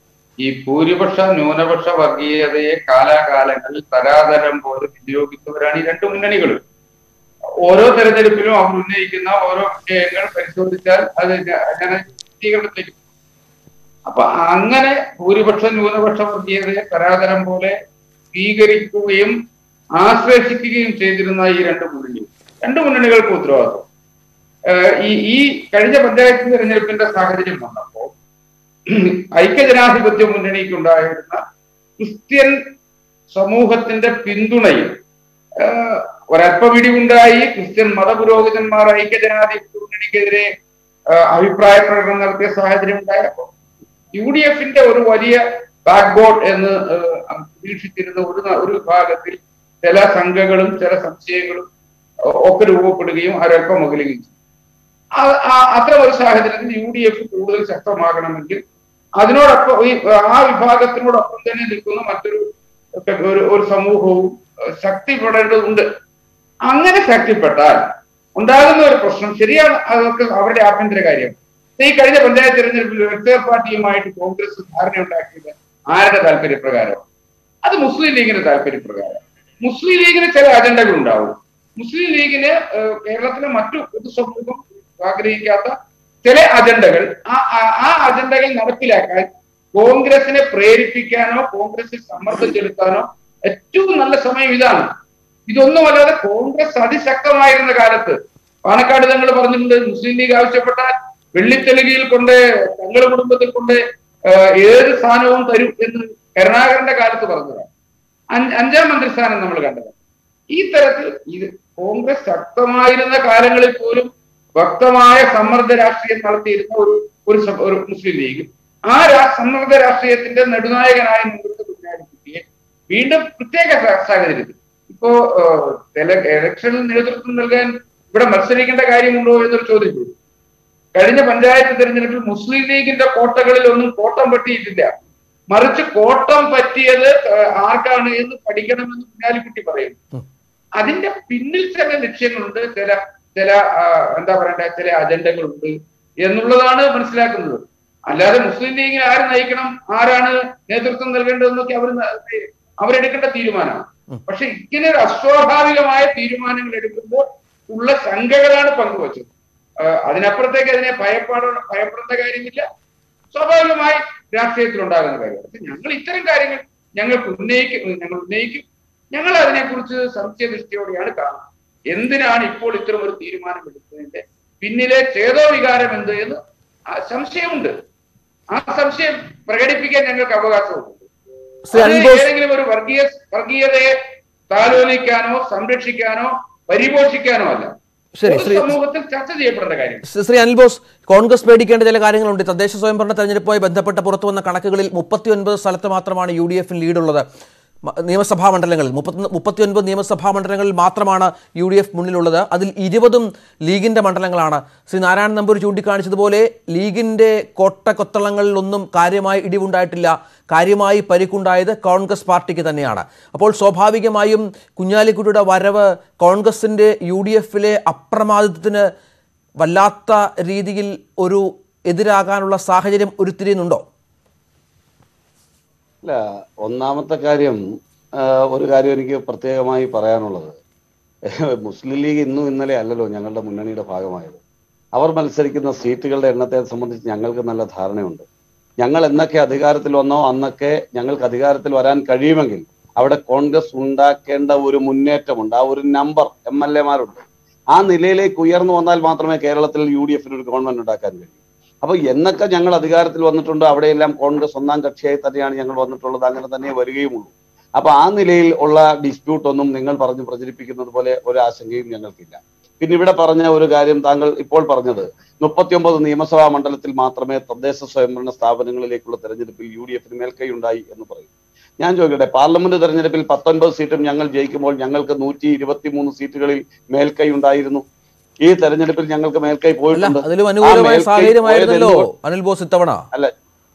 ഈ ഭൂരിപക്ഷ ന്യൂനപക്ഷ വർഗീയതയെ കാലാകാലങ്ങളിൽ തരാതരം പോലെ വിനിയോഗിച്ചവരാണ് ഈ രണ്ട് മുന്നണികളും. ഓരോ തെരഞ്ഞെടുപ്പിലും അവർ ഉന്നയിക്കുന്ന ഓരോ വിഷയങ്ങൾ പരിശോധിച്ചാൽ അത് ജനീകരണത്തിലേക്ക്. അപ്പൊ അങ്ങനെ ഭൂരിപക്ഷ ന്യൂനപക്ഷ വർഗീയതയെ തരാതരം പോലെ സ്വീകരിക്കുകയും ആശ്ലേഷിക്കുകയും ചെയ്തിരുന്ന ഈ രണ്ട് മുന്നണികൾക്ക് ഉത്തരവാദിത്വം. ഈ കഴിഞ്ഞ പഞ്ചായത്ത് തെരഞ്ഞെടുപ്പിന്റെ സാഹചര്യം വന്നപ്പോൾ ഐക്യജനാധിപത്യ മുന്നണിക്കുണ്ടായിരുന്ന ക്രിസ്ത്യൻ സമൂഹത്തിന്റെ പിന്തുണയിൽ ഒരല്പപിടിവുണ്ടായി. ക്രിസ്ത്യൻ മതപുരോഹിതന്മാർ ഐക്യജനാധിപത്യ മുന്നണിക്കെതിരെ അഭിപ്രായ പ്രകടനം നടത്തിയ സാഹചര്യം ഉണ്ടായപ്പോൾ UDFന്റെ ഒരു വലിയ ബാക്ക് ബോർഡ് എന്ന് പ്രതീക്ഷിച്ചിരുന്ന ഒരു വിഭാഗത്തിൽ ചില ശങ്കകളും ചില സംശയങ്ങളും ഒക്കെ രൂപപ്പെടുകയും അവരൽപ്പം അകലുകയും ചെയ്തു. അത്ര ഒരു സാഹചര്യത്തിൽ UDF കൂടുതൽ ശക്തമാകണമെങ്കിൽ അതിനോടൊപ്പം ആ വിഭാഗത്തിനോടൊപ്പം തന്നെ നിൽക്കുന്ന ഒരു സമൂഹവും ശക്തിപ്പെടേണ്ടതുണ്ട്. അങ്ങനെ ശക്തിപ്പെട്ടാൽ ഉണ്ടാകുന്ന ഒരു പ്രശ്നം ശരിയാണ്, അതൊക്കെ അവരുടെ ആഭ്യന്തര കാര്യമാണ്. ഈ കഴിഞ്ഞ പഞ്ചായത്ത് തെരഞ്ഞെടുപ്പിൽ വെൽഫെയർ പാർട്ടിയുമായിട്ട് കോൺഗ്രസ് ധാരണ ഉണ്ടാക്കിയത് ആരുടെ താല്പര്യപ്രകാരം? അത് മുസ്ലിം ലീഗിന്റെ താല്പര്യപ്രകാരം. മുസ്ലിം ലീഗിന് ചില അജണ്ടകൾ ഉണ്ടാവും. മുസ്ലിം ലീഗിന് കേരളത്തിലെ മറ്റു പൊതുസമൂഹം ആഗ്രഹിക്കാത്ത ചില അജണ്ടകൾ, ആ അജണ്ടകൾ നടപ്പിലാക്കാൻ കോൺഗ്രസിനെ പ്രേരിപ്പിക്കാനോ കോൺഗ്രസിൽ സമ്മർദ്ദം ചെലുത്താനോ ഏറ്റവും നല്ല സമയം ഇതാണ്. ഇതൊന്നുമല്ലാതെ കോൺഗ്രസ് അതിശക്തമായിരുന്ന കാലത്ത് പാണക്കാട് തങ്ങൾ പറഞ്ഞിട്ടുണ്ട്, മുസ്ലിം ലീഗ് ആവശ്യപ്പെട്ടാൽ വെള്ളിത്തെലുകിയിൽ കൊണ്ട് തങ്ങളുടെ കുടുംബത്തിൽ കൊണ്ട് ഏത് സ്ഥാനവും തരും എന്ന് കരുണാകരന്റെ കാലത്ത് പറഞ്ഞതാണ്. 5ാം മന്ത്രിസ്ഥാനം നമ്മൾ കണ്ടത്. ഈ തരത്തിൽ ഇത് കോൺഗ്രസ് ശക്തമായിരുന്ന കാലങ്ങളിൽ പോലും വ്യക്തമായ സമ്മർദ്ദ രാഷ്ട്രീയം നടത്തിയിരുന്ന ഒരു മുസ്ലിം ലീഗ് ആ സമ്മർദ്ദ രാഷ്ട്രീയത്തിന്റെ നെടുനായകനായ കുഞ്ഞാലിക്കുട്ടിയെ വീണ്ടും പ്രത്യേക സാഹചര്യത്തിൽ ഇപ്പോ ഇലക്ഷനിൽ നേതൃത്വം നൽകാൻ ഇവിടെ മത്സരിക്കേണ്ട കാര്യമുണ്ടോ എന്നൊരു ചോദ്യം ചോദിച്ചു. കഴിഞ്ഞ പഞ്ചായത്ത് തെരഞ്ഞെടുപ്പിൽ മുസ്ലിം ലീഗിന്റെ കോട്ടകളിലൊന്നും കോട്ടം പറ്റിയിട്ടില്ല. മറിച്ച് കോട്ടം പറ്റിയത് ആർക്കാണ് എന്ന് പഠിക്കണമെന്ന് കുഞ്ഞാലിക്കുട്ടി പറയുന്നു. അതിന്റെ പിന്നിൽ ചില ലക്ഷ്യങ്ങളുണ്ട്, ചില എന്താ പറയണ്ട ചില അജണ്ടകളുണ്ട് എന്നുള്ളതാണ് മനസ്സിലാക്കുന്നത്. അല്ലാതെ മുസ്ലിം ലീഗിനെ ആര് നയിക്കണം, ആരാണ് നേതൃത്വം നൽകേണ്ടതെന്നൊക്കെ അവരെടുക്കേണ്ട തീരുമാനമാണ്. പക്ഷെ ഇങ്ങനെ ഒരു അസ്വാഭാവികമായ തീരുമാനങ്ങൾ എടുക്കുമ്പോൾ ഉള്ള ശങ്കകളാണ് പങ്കുവച്ചത്. അതിനപ്പുറത്തേക്ക് അതിനെ ഭയപ്പെടേണ്ട കാര്യമില്ല. സ്വാഭാവികമായി രാഷ്ട്രീയത്തിൽ ഉണ്ടാകുന്ന കാര്യമാണ്. പക്ഷെ ഞങ്ങൾ ഇത്തരം കാര്യങ്ങൾ ഞങ്ങൾ ഉന്നയിക്കും. ഞങ്ങൾ അതിനെക്കുറിച്ച് സംശയദൃഷ്ടിയോടെയാണ് കാണുന്നത്. എന്തിനാണ് ഇപ്പോൾ ഇത്തരം ഒരു തീരുമാനം എടുത്തതിന്റെ പിന്നിലെ ചേതോവികാരം എന്ത് എന്ന് സംശയമുണ്ട്. ആ സംശയം പ്രകടിപ്പിക്കാൻ ഞങ്ങൾക്ക് അവകാശമുണ്ട്. ഏതെങ്കിലും ഒരു വർഗീയതയെ താലോലിക്കാനോ സംരക്ഷിക്കാനോ പരിപോഷിക്കാനോ അല്ല, സമൂഹത്തിൽ ചർച്ച ചെയ്യപ്പെടേണ്ട കാര്യം. ശ്രീ അനിൽ ബോസ്, കോൺഗ്രസ് പേടിക്കേണ്ട ചില കാര്യങ്ങളുണ്ട്. തദ്ദേശ സ്വയംഭരണ തെരഞ്ഞെടുപ്പുമായി ബന്ധപ്പെട്ട പുറത്തു വന്ന കണക്കുകളിൽ 39 സ്ഥലത്ത് മാത്രമാണ് UDF ലീഡുള്ളത്. നിയമസഭാ മണ്ഡലങ്ങളിൽ 39 നിയമസഭാ മണ്ഡലങ്ങളിൽ മാത്രമാണ് UDF മുന്നിലുള്ളത്. അതിൽ 20ഉം ലീഗിന്റെ മണ്ഡലങ്ങളാണ്. ശ്രീ നാരായണൻ നമ്പൂരി ചൂണ്ടിക്കാണിച്ചതുപോലെ ലീഗിന്റെ കോട്ടക്കൊത്തളങ്ങളിലൊന്നും കാര്യമായി ഇടിവുണ്ടായിട്ടില്ല. കാര്യമായി പരിക്കുണ്ടായത് കോൺഗ്രസ് പാർട്ടിക്ക് തന്നെയാണ്. അപ്പോൾ സ്വാഭാവികമായും കുഞ്ഞാലിക്കുട്ടിയുടെ വരവ് കോൺഗ്രസിന്റെ UDFലെ അപ്രമാദിത്വത്തിന് വല്ലാത്ത രീതിയിൽ ഒരു എതിരാകാനുള്ള സാഹചര്യം ഉരുത്തിരിയുന്നുണ്ടോ? അല്ല, ഒന്നാമത്തെ കാര്യം, ഒരു കാര്യം എനിക്ക് പ്രത്യേകമായി പറയാനുള്ളത്, മുസ്ലിം ലീഗ് ഇന്നും ഇന്നലെ അല്ലല്ലോ ഞങ്ങളുടെ മുന്നണിയുടെ ഭാഗമായത്. അവർ മത്സരിക്കുന്ന സീറ്റുകളുടെ എണ്ണത്തെ സംബന്ധിച്ച് ഞങ്ങൾക്ക് നല്ല ധാരണയുണ്ട്. ഞങ്ങൾ എന്നൊക്കെ അധികാരത്തിൽ വന്നോ അന്നൊക്കെ ഞങ്ങൾക്ക് അധികാരത്തിൽ വരാൻ കഴിയുമെങ്കിൽ അവിടെ കോൺഗ്രസ് ഉണ്ടാക്കേണ്ട ഒരു മുന്നേറ്റമുണ്ട്. ആ ഒരു നമ്പർ MLA-മാരുണ്ട്. ആ നിലയിലേക്ക് ഉയർന്നു വന്നാൽ മാത്രമേ കേരളത്തിൽ UDF-ന് ഒരു ഗവൺമെന്റ് ഉണ്ടാക്കാൻ കഴിയൂ. അപ്പൊ എന്നൊക്കെ ഞങ്ങൾ അധികാരത്തിൽ വന്നിട്ടുണ്ട് അവിടെയെല്ലാം കോൺഗ്രസ് ഒന്നാം കക്ഷിയായി തന്നെയാണ് ഞങ്ങൾ വന്നിട്ടുള്ളത്. അങ്ങനെ തന്നെ വരികയുമുള്ളൂ. അപ്പൊ ആ നിലയിൽ ഉള്ള ഡിസ്പ്യൂട്ട് ഒന്നും നിങ്ങൾ പറഞ്ഞു പ്രചരിപ്പിക്കുന്നത് പോലെ ഒരു ആശങ്കയും ഞങ്ങൾക്കില്ല. പിന്നെ ഇവിടെ പറഞ്ഞ ഒരു കാര്യം, താങ്കൾ ഇപ്പോൾ പറഞ്ഞത് 39 നിയമസഭാ മണ്ഡലത്തിൽ മാത്രമേ തദ്ദേശ സ്വയംഭരണ സ്ഥാപനങ്ങളിലേക്കുള്ള തെരഞ്ഞെടുപ്പിൽ UDF-ന് മേൽക്കൈ ഉണ്ടായി എന്ന് പറയും. ഞാൻ ചോദിക്കട്ടെ, പാർലമെന്റ് തെരഞ്ഞെടുപ്പിൽ 19 സീറ്റും ഞങ്ങൾ ജയിക്കുമ്പോൾ ഞങ്ങൾക്ക് 123 സീറ്റുകളിൽ മേൽക്കൈ ഉണ്ടായിരുന്നു. ഈ തെരഞ്ഞെടുപ്പിൽ ഞങ്ങൾക്ക് മേൽക്കൈ പോയിട്ടുണ്ട്. അതിലും അനുകൂലമായ സാഹചര്യമായിരുന്നല്ലോ അനിൽ ബോസ് ഇത്തവണ. അല്ല,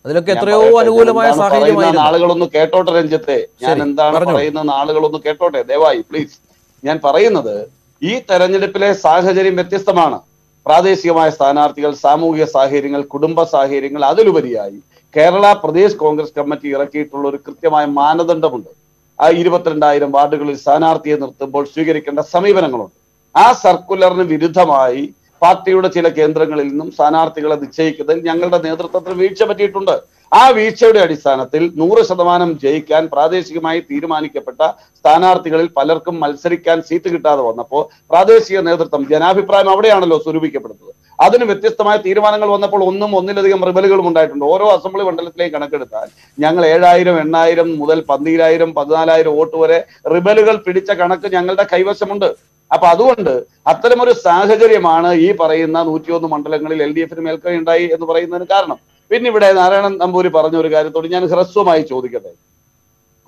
അതിലൊക്കെ എത്രയോ അനുകൂലമായ സാഹചര്യമായിരുന്നു. ആളുകളൊന്ന് കേട്ടോട്ടെ രഞ്ജിത്തെ, ഞാൻ എന്താണ് പറയുന്നത് ആളുകളൊന്ന് കേട്ടോട്ടെ ദയവായി പ്ലീസ്. ഞാൻ പറയുന്നത് ഈ തെരഞ്ഞെടുപ്പിലെ സാഹചര്യം വ്യത്യസ്തമാണ്. പ്രാദേശികമായ സ്ഥാനാർത്ഥികൾ, സാമൂഹിക സാഹചര്യങ്ങൾ, കുടുംബ സാഹചര്യങ്ങൾ, അതിലുപരിയായി കേരള പ്രദേശ് കോൺഗ്രസ് കമ്മിറ്റി ഇറക്കിയിട്ടുള്ള ഒരു കൃത്യമായ മാനദണ്ഡമുണ്ട്. ആ 22,000 വാർഡുകളിൽ സ്ഥാനാർത്ഥിയെ നിർത്തുമ്പോൾ സ്വീകരിക്കേണ്ട സമീപനങ്ങളുണ്ട്. ആ സർക്കുലറിന് വിരുദ്ധമായി പാർട്ടിയുടെ ചില കേന്ദ്രങ്ങളിൽ നിന്നും സ്ഥാനാർത്ഥികളെ നിശ്ചയിക്കുന്നതിൽ ഞങ്ങളുടെ നേതൃത്വത്തിൽ വീഴ്ച പറ്റിയിട്ടുണ്ട്. ആ വീഴ്ചയുടെ അടിസ്ഥാനത്തിൽ 100% ജയിക്കാൻ പ്രാദേശികമായി തീരുമാനിക്കപ്പെട്ട സ്ഥാനാർത്ഥികളിൽ പലർക്കും മത്സരിക്കാൻ സീറ്റ് കിട്ടാതെ വന്നപ്പോൾ പ്രാദേശിക നേതൃത്വം ജനാഭിപ്രായം അവിടെയാണല്ലോ സ്വരൂപിക്കപ്പെടുന്നത്. അതിന് വ്യത്യസ്തമായ തീരുമാനങ്ങൾ വന്നപ്പോൾ ഒന്നിലധികം റിബലുകളും ഉണ്ടായിട്ടുണ്ട്. ഓരോ അസംബ്ലി മണ്ഡലത്തിലെയും കണക്കെടുത്താൽ ഞങ്ങൾ 7,000, 8,000 മുതൽ 12,000, 14,000 വോട്ട് വരെ റിബലുകൾ പിടിച്ച കണക്ക് ഞങ്ങളുടെ കൈവശമുണ്ട്. അപ്പൊ അതുകൊണ്ട് അത്തരമൊരു സാഹചര്യമാണ് ഈ പറയുന്ന 101 മണ്ഡലങ്ങളിൽ LDF-ന് മേൽക്കൈ ഉണ്ടായി എന്ന് പറയുന്നതിന് കാരണം. പിന്നെ ഇവിടെ നാരായണൻ നമ്പൂരി പറഞ്ഞ ഒരു കാര്യത്തോട് ഞാൻ ഹ്രസ്വമായി ചോദിക്കട്ടെ.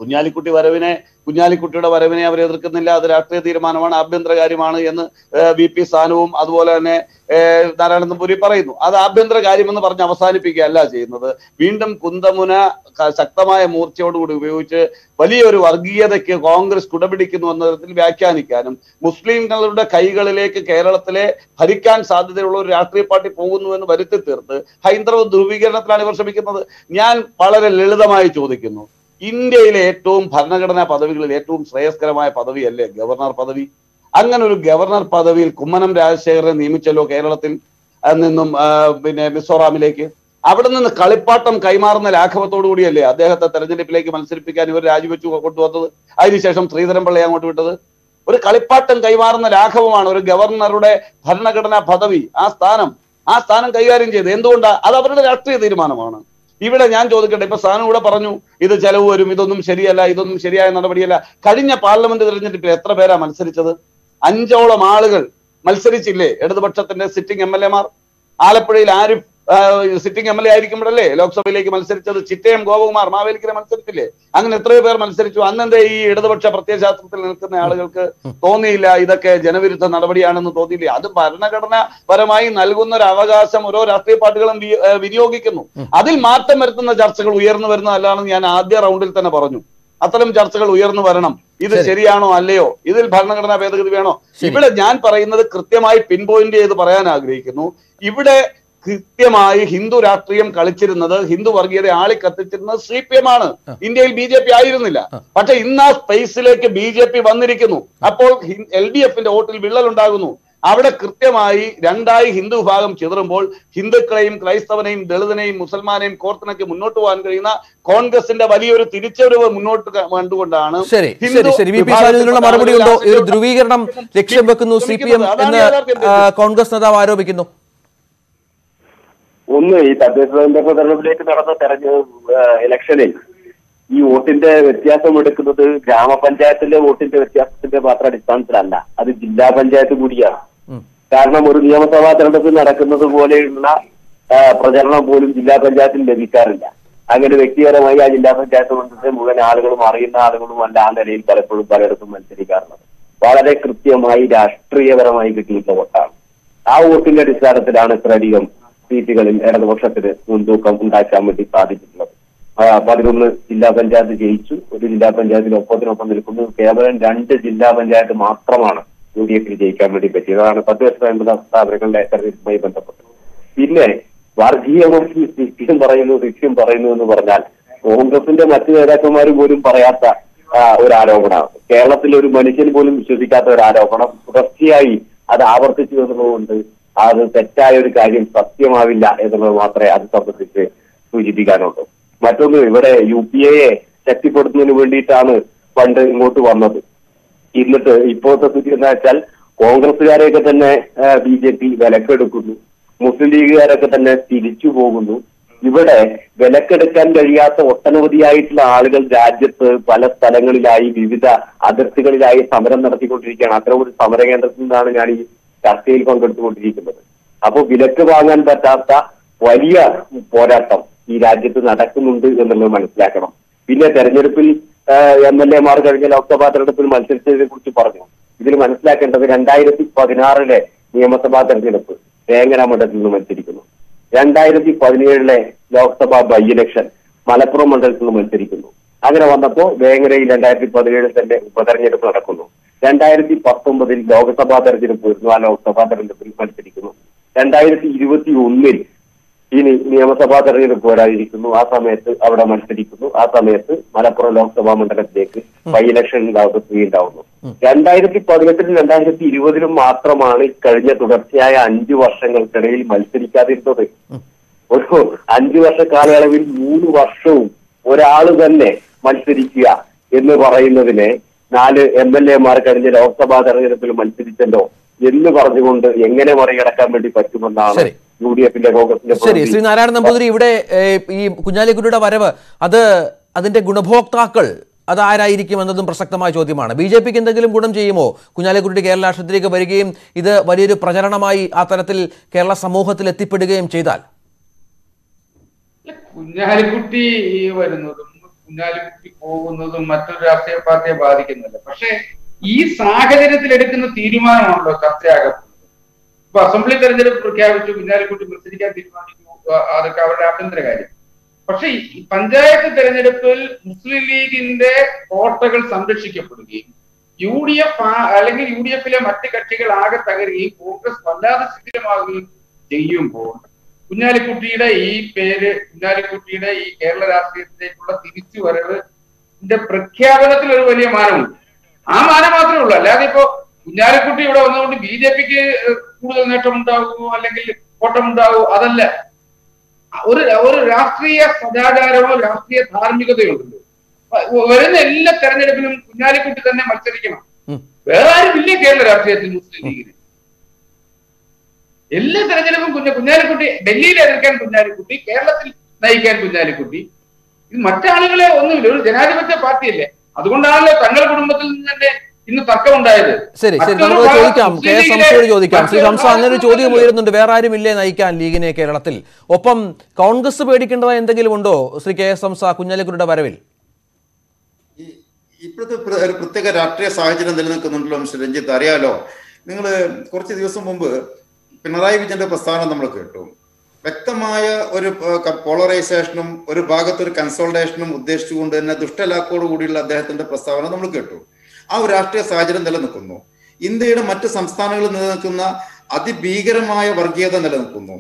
കുഞ്ഞാലിക്കുട്ടിയുടെ വരവിനെ അവർ എതിർക്കുന്നില്ല, അത് രാഷ്ട്രീയ തീരുമാനമാണ്, ആഭ്യന്തര കാര്യമാണ് എന്ന് VP സാനുവും അതുപോലെ തന്നെ നാരായണൻ നമ്പൂരി പറയുന്നു. അത് ആഭ്യന്തര കാര്യമെന്ന് പറഞ്ഞ് അവസാനിപ്പിക്കുകയല്ല ചെയ്യുന്നത്. വീണ്ടും കുന്തമുന ശക്തമായ മൂർച്ചയോടുകൂടി ഉപയോഗിച്ച് വലിയൊരു വർഗീയതയ്ക്ക് കോൺഗ്രസ് കുടപിടിക്കുന്നു എന്ന തരത്തിൽ വ്യാഖ്യാനിക്കാനും മുസ്ലിങ്ങളുടെ കൈകളിലേക്ക് കേരളത്തിലെ ഭരിക്കാൻ സാധ്യതയുള്ള ഒരു രാഷ്ട്രീയ പാർട്ടി പോകുന്നു എന്ന് വരുത്തി തീർത്ത് ഹൈന്ദവ ധ്രുവീകരണത്തിലാണ് ഇവർ ശ്രമിക്കുന്നത്. ഞാൻ വളരെ ലളിതമായി ചോദിക്കുന്നു, ഇന്ത്യയിലെ ഏറ്റവും ഭരണഘടനാ പദവികളിൽ ഏറ്റവും ശ്രേയസ്കരമായ പദവിയല്ലേ ഗവർണർ പദവി? അങ്ങനെ ഒരു ഗവർണർ പദവിയിൽ കുമ്മനം രാജശേഖരനെ നിയമിച്ചല്ലോ കേരളത്തിൽ നിന്നും മിസോറാമിലേക്ക്. അവിടെ നിന്ന് കളിപ്പാട്ടം കൈമാറുന്ന ലാഘവത്തോടു കൂടിയല്ലേ അദ്ദേഹത്തെ തെരഞ്ഞെടുപ്പിലേക്ക് മത്സരിപ്പിക്കാൻ ഇവർ രാജിവെച്ചു കൊണ്ടുവന്നത്. അതിനുശേഷം ശ്രീധരൻപിള്ളയെ അങ്ങോട്ട് വിട്ടത്. ഒരു കളിപ്പാട്ടം കൈമാറുന്ന ലാഘവമാണ് ഒരു ഗവർണറുടെ ഭരണഘടനാ പദവി. ആ സ്ഥാനം കൈകാര്യം ചെയ്ത് എന്തുകൊണ്ടാ? അത് അവരുടെ രാഷ്ട്രീയ തീരുമാനമാണ്. ഇവിടെ ഞാൻ ചോദിക്കട്ടെ, ഇപ്പൊ സാനു കൂടെ പറഞ്ഞു ഇത് ചെലവ് വരും, ഇതൊന്നും ശരിയല്ല, ഇതൊന്നും ശരിയായ നടപടിയല്ല. കഴിഞ്ഞ പാർലമെന്റ് തെരഞ്ഞെടുപ്പിൽ എത്ര പേരാ മത്സരിച്ചത്? 5ഓളം ആളുകൾ മത്സരിച്ചില്ലേ ഇടതുപക്ഷത്തിന്റെ സിറ്റിംഗ് MLA-മാർ? ആലപ്പുഴയിൽ ആരിഫ് സിറ്റിംഗ് MLA ആയിരിക്കുമ്പോഴല്ലേ ലോക്സഭയിലേക്ക് മത്സരിച്ചത്? ചിറ്റയം ഗോപകുമാർ മാവേലിക്കര മത്സരിച്ചില്ലേ? അങ്ങനെ എത്രയോ പേർ മത്സരിച്ചു. അന്നെന്തേ ഈ ഇടതുപക്ഷ പ്രത്യയശാസ്ത്രത്തിൽ നിൽക്കുന്ന ആളുകൾക്ക് തോന്നിയില്ല ഇതൊക്കെ ജനവിരുദ്ധ നടപടിയാണെന്ന് തോന്നിയില്ലേ? അത് ഭരണഘടനാപരമായി നൽകുന്ന ഒരു അവകാശം ഓരോ രാഷ്ട്രീയ പാർട്ടികളും വിനിയോഗിക്കുന്നു. അതിൽ മാറ്റം വരുത്തുന്ന ചർച്ചകൾ ഉയർന്നു വരുന്നതല്ലാണെന്ന് ഞാൻ ആദ്യ റൗണ്ടിൽ തന്നെ പറഞ്ഞു. അത്തരം ചർച്ചകൾ ഉയർന്നു വരണം. ഇത് ശരിയാണോ അല്ലയോ, ഇതിൽ ഭരണഘടനാ ഭേദഗതി വേണോ? ഇവിടെ ഞാൻ പറയുന്നത് കൃത്യമായി പിൻ പോയിന്റ് ചെയ്ത് പറയാൻ ആഗ്രഹിക്കുന്നു. ഇവിടെ കൃത്യമായി ഹിന്ദു രാഷ്ട്രീയം കളിച്ചിരുന്നത്, ഹിന്ദു വർഗീയത ആളിക്കത്തിച്ചിരുന്നത് CPM ആണ്. ഇന്ത്യയിൽ BJP ആയിരുന്നില്ല. പക്ഷെ ഇന്ന് ആ സ്പേസിലേക്ക് BJP വന്നിരിക്കുന്നു. അപ്പോൾ LDF-ന്റെ വോട്ടിൽ വിള്ളലുണ്ടാകുന്നു. അവിടെ കൃത്യമായി രണ്ടായി ഹിന്ദു വിഭാഗം ചിതറുമ്പോൾ ഹിന്ദുക്കളെയും ക്രൈസ്തവനെയും ദളിതനെയും മുസൽമാനെയും കോർത്തിണക്കി മുന്നോട്ട് പോകാൻ കഴിയുന്ന കോൺഗ്രസിന്റെ വലിയൊരു തിരിച്ചറിവ് മുന്നോട്ട് കണ്ടുകൊണ്ടാണ് മറുപടി ഉണ്ടോ? ഒരു ധ്രുവീകരണം ലക്ഷ്യം വെക്കുന്നു CPM എന്ന് കോൺഗ്രസ് നേതാവ് ആരോപിക്കുന്നു. ഒന്ന്, ഈ തദ്ദേശ സ്വയംഭരണ തെരഞ്ഞെടുപ്പിലേക്ക് നടന്ന ഇലക്ഷനിൽ ഈ വോട്ടിന്റെ വ്യത്യാസം എടുക്കുന്നത് ഗ്രാമപഞ്ചായത്തിലെ വോട്ടിന്റെ വ്യത്യാസത്തിന്റെ മാത്രം അടിസ്ഥാനത്തിലല്ല, അത് ജില്ലാ പഞ്ചായത്ത് കൂടിയാണ്. കാരണം ഒരു നിയമസഭാ തെരഞ്ഞെടുപ്പ് നടക്കുന്നത് പോലെയുള്ള പ്രചരണം പോലും ജില്ലാ പഞ്ചായത്തിൽ ലഭിക്കാറില്ല. അങ്ങനെ വ്യക്തിപരമായി ആ ജില്ലാ പഞ്ചായത്ത് മണ്ഡലത്തെ മുഴുവൻ ആളുകളും അറിയുന്ന ആളുകളും അല്ല ആ നിലയിൽ പലപ്പോഴും പലയിടത്തും മത്സരിക്കാറുള്ളത്. വളരെ കൃത്യമായി രാഷ്ട്രീയപരമായി കിട്ടിയിട്ടുള്ള വോട്ടാണ്. ആ വോട്ടിന്റെ അടിസ്ഥാനത്തിലാണ് ഇത്രയധികം സീറ്റുകളിൽ ഇടതുപക്ഷത്തിന് മുൻതൂക്കം ഉണ്ടാക്കാൻ വേണ്ടി സാധിച്ചിട്ടുള്ളത്. 11 ജില്ലാ പഞ്ചായത്ത് ജയിച്ചു. ഒരു ജില്ലാ പഞ്ചായത്തിൽ ഒപ്പത്തിനൊപ്പം നിൽക്കുന്നു. കേവലം 2 ജില്ലാ പഞ്ചായത്ത് മാത്രമാണ് UDF-ൽ ജയിക്കാൻ വേണ്ടി പറ്റിയത്. അതാണ് തദ്ദേശ സ്വയംഭരണ സ്ഥാപനങ്ങളുടെ തെരഞ്ഞെടുപ്പുമായി ബന്ധപ്പെട്ടത്. പിന്നെ വർഗീയമായി സിക്ഷ്യം പറയുന്നു എന്ന് പറഞ്ഞാൽ കോൺഗ്രസിന്റെ മറ്റു നേതാക്കന്മാർ പോലും പറയാത്ത ഒരു ആരോപണമാണ്. കേരളത്തിലെ ഒരു മനുഷ്യൻ പോലും വിശ്വസിക്കാത്ത ഒരു ആരോപണം തുടർച്ചയായി അത് ആവർത്തിച്ചു എന്നുള്ളതുകൊണ്ട് അത് തെറ്റായ ഒരു കാര്യം സത്യമാവില്ല എന്നുള്ളത് മാത്രമേ അത് സംബന്ധിച്ച് സൂചിപ്പിക്കാനുള്ളൂ. മറ്റൊന്ന്, ഇവിടെ UPA ശക്തിപ്പെടുത്തുന്നതിന് വേണ്ടിയിട്ടാണ് പണ്ട് ഇങ്ങോട്ട് വന്നത്. എന്നിട്ട് ഇപ്പോഴത്തെ സ്ഥിതി എന്താ വെച്ചാൽ കോൺഗ്രസുകാരെയൊക്കെ തന്നെ BJP വിലക്കെടുക്കുന്നു, മുസ്ലിം ലീഗുകാരൊക്കെ തന്നെ തിരിച്ചു പോകുന്നു. ഇവിടെ വിലക്കെടുക്കാൻ കഴിയാത്ത ഒട്ടനവധിയായിട്ടുള്ള ആളുകൾ രാജ്യത്ത് പല സ്ഥലങ്ങളിലായി വിവിധ അതിർത്തികളിലായി സമരം നടത്തിക്കൊണ്ടിരിക്കുകയാണ്. അത്തരം ഒരു സമര കേന്ദ്രത്തിൽ നിന്നാണ് ഞാൻ ഈ ചർച്ചയിൽ പങ്കെടുത്തുകൊണ്ടിരിക്കുന്നത്. അപ്പോൾ വിലക്ക് വാങ്ങാൻ പറ്റാത്ത വലിയ പോരാട്ടം ഈ രാജ്യത്ത് നടക്കുന്നുണ്ട് എന്നുള്ളത് മനസ്സിലാക്കണം. പിന്നെ തെരഞ്ഞെടുപ്പിൽ MLA-മാർ കഴിഞ്ഞ ലോക്സഭാ തെരഞ്ഞെടുപ്പിൽ മത്സരിച്ചതിനെ കുറിച്ച് പറഞ്ഞു. ഇതിൽ മനസ്സിലാക്കേണ്ടത് 2016 നിയമസഭാ തെരഞ്ഞെടുപ്പ് വേങ്ങര മണ്ഡലത്തിൽ നിന്ന് മത്സരിക്കുന്നു. 2017 ലോക്സഭാ ബൈ ഇലക്ഷൻ മലപ്പുറം മണ്ഡലത്തിൽ നിന്ന് മത്സരിക്കുന്നു. അങ്ങനെ വന്നപ്പോൾ വേങ്ങരയിൽ 2017 തന്നെ ഉപതെരഞ്ഞെടുപ്പ് നടക്കുന്നു. 2019 ലോക്സഭാ തെരഞ്ഞെടുപ്പ് വരുന്നു. ആ ലോക്സഭാ തെരഞ്ഞെടുപ്പിൽ മത്സരിക്കുന്നു. 2021 ഇനി നിയമസഭാ തെരഞ്ഞെടുപ്പ് വരാതിരിക്കുന്നു, ആ സമയത്ത് അവിടെ മത്സരിക്കുന്നു, ആ സമയത്ത് മലപ്പുറം ലോക്സഭാ മണ്ഡലത്തിലേക്ക് ബൈ ഇലക്ഷൻ ഉണ്ടാവുന്നു. 2018-ലും 2020-ലും മാത്രമാണ് കഴിഞ്ഞ തുടർച്ചയായ 5 വർഷങ്ങൾക്കിടയിൽ മത്സരിക്കാതിരുന്നത്. ഒരു 5 വർഷ കാലയളവിൽ 3 വർഷവും ഒരാള് തന്നെ മത്സരിക്കുക എന്ന് പറയുന്നതിനെ 4 MLA-മാർ കഴിഞ്ഞ ലോക്സഭാ തെരഞ്ഞെടുപ്പിൽ മത്സരിച്ചല്ലോ എന്ന് പറഞ്ഞുകൊണ്ട് എങ്ങനെ മറികടക്കാൻ വേണ്ടി പറ്റുമെന്നാണ് UDF-ന്റെ കോൺഗ്രസിന്റെ. ശരി, ശ്രീ നാരായണൻ നമ്പൂതിരി, ഇവിടെ ഈ കുഞ്ഞാലിക്കുട്ടിയുടെ വരവ് അതിന്റെ ഗുണഭോക്താക്കൾ അതാരായിരിക്കും എന്നതും പ്രസക്തമായ ചോദ്യമാണ്. BJPക്ക് എന്തെങ്കിലും ഗുണം ചെയ്യുമോ കുഞ്ഞാലിക്കുട്ടി കേരള രാഷ്ട്രീയത്തിലേക്ക് വരികയും ഇത് വലിയൊരു പ്രചരണമായി ആ തരത്തിൽ കേരള സമൂഹത്തിൽ എത്തിപ്പെടുകയും ചെയ്താൽ? കുഞ്ഞാലിക്കുട്ടി വരുന്നതും കുഞ്ഞാലിക്കുട്ടി പോകുന്നതും മറ്റൊരു രാഷ്ട്രീയ പാർട്ടിയെ ബാധിക്കുന്നില്ല. പക്ഷെ ഈ സാഹചര്യത്തിൽ എടുക്കുന്ന തീരുമാനമാണല്ലോ ചർച്ചയാകപ്പെടുന്നത്. ഇപ്പൊ അസംബ്ലി തെരഞ്ഞെടുപ്പ് പ്രഖ്യാപിച്ചു, കുഞ്ഞാലിക്കുട്ടി മത്സരിക്കാൻ തീരുമാനിച്ചു, അതൊക്കെ അവരുടെ ആഭ്യന്തര കാര്യം. പക്ഷെ ഈ പഞ്ചായത്ത് തെരഞ്ഞെടുപ്പിൽ മുസ്ലിം ലീഗിന്റെ കോട്ടകൾ സംരക്ഷിക്കപ്പെടുകയും UDF അല്ലെങ്കിൽ UDF-ലെ മറ്റ് കക്ഷികൾ ആകെ തകരുകയും കോൺഗ്രസ് വല്ലാതെ ശിഥിലമാകുകയും ചെയ്യുമ്പോൾ കുഞ്ഞാലിക്കുട്ടിയുടെ ഈ പേര്, കുഞ്ഞാലിക്കുട്ടിയുടെ ഈ കേരള രാഷ്ട്രീയത്തിലേക്കുള്ള തിരിച്ചുവരവിന്റെ പ്രഖ്യാപനത്തിൽ ഒരു വലിയ മാനമുണ്ട്. ആ മാനം മാത്രമേ ഉള്ളൂ. അല്ലാതെ ഇപ്പോ കുഞ്ഞാലിക്കുട്ടി ഇവിടെ വന്നുകൊണ്ട് BJPക്ക് കൂടുതൽ നേട്ടമുണ്ടാകുമോ അല്ലെങ്കിൽ കോട്ടമുണ്ടാകുമോ, അതല്ല. ഒരു രാഷ്ട്രീയ സദാചാരമോ രാഷ്ട്രീയ ധാർമ്മികതയോ ഉണ്ടല്ലോ. വരുന്ന എല്ലാ തെരഞ്ഞെടുപ്പിലും കുഞ്ഞാലിക്കുട്ടി തന്നെ മത്സരിക്കണം. വേറെ ആരും ഇല്ലേ കേരള രാഷ്ട്രീയത്തിൽ മുസ്ലിം ലീഗിന്? എല്ലാ തെരഞ്ഞെടുപ്പും കുഞ്ഞാലിക്കുട്ടി, ഡൽഹിയിൽ എതിർക്കാൻ കുഞ്ഞാലിക്കുട്ടി, കേരളത്തിൽ നയിക്കാൻ കുഞ്ഞാലിക്കുട്ടി. ഇത് മറ്റാളുകളെ ഒന്നുമില്ല. ഒരു ജനാധിപത്യ പാർട്ടിയല്ലേ. അതുകൊണ്ടാണല്ലോ തങ്ങളുടെ കുടുംബത്തിൽ നിന്ന് തന്നെ ഇന്ന് തർക്കമുണ്ടായത്. ശരി, നമുക്ക് ചോദിക്കാം, KS ഹംസയോട് ചോദിക്കാം. ശ്രീ ഹംസ, അങ്ങനെ ഒരു ചോദ്യം ഉയരുന്നുണ്ട്, വേറെ ആരും ഇല്ലേ നയിക്കാൻ ലീഗിനെ കേരളത്തിൽ? ഒപ്പം കോൺഗ്രസ് പേടിക്കേണ്ടത് എന്തെങ്കിലും ഉണ്ടോ ശ്രീ KS ഹംസ കുഞ്ഞാലിക്കുട്ടിയുടെ വരവിൽ? ഇപ്പോഴത്തെ ഒരു പ്രത്യേക രാഷ്ട്രീയ സാഹചര്യം നിലനിൽക്കുന്നുണ്ടല്ലോ മിസ്റ്റർ രഞ്ജിത്ത്. അറിയാലോ, നിങ്ങൾ കുറച്ച് ദിവസം മുമ്പ് പിണറായി വിജയന്റെ പ്രസ്താവന നമ്മൾ കേട്ടു. വ്യക്തമായ ഒരു പോളറൈസേഷനും ഒരു ഭാഗത്തൊരു കൺസോൾട്ടേഷനും ഉദ്ദേശിച്ചുകൊണ്ട് തന്നെ ദുഷ്ടലാക്കോട് കൂടിയുള്ള അദ്ദേഹത്തിന്റെ പ്രസ്താവന നമ്മൾ കേട്ടു. ആ ഒരു രാഷ്ട്രീയ സാഹചര്യം നിലനിൽക്കുന്നു. ഇന്ത്യയുടെ മറ്റ് സംസ്ഥാനങ്ങളിൽ നിലനിൽക്കുന്ന അതിഭീകരമായ വർഗീയത നിലനിൽക്കുന്നു.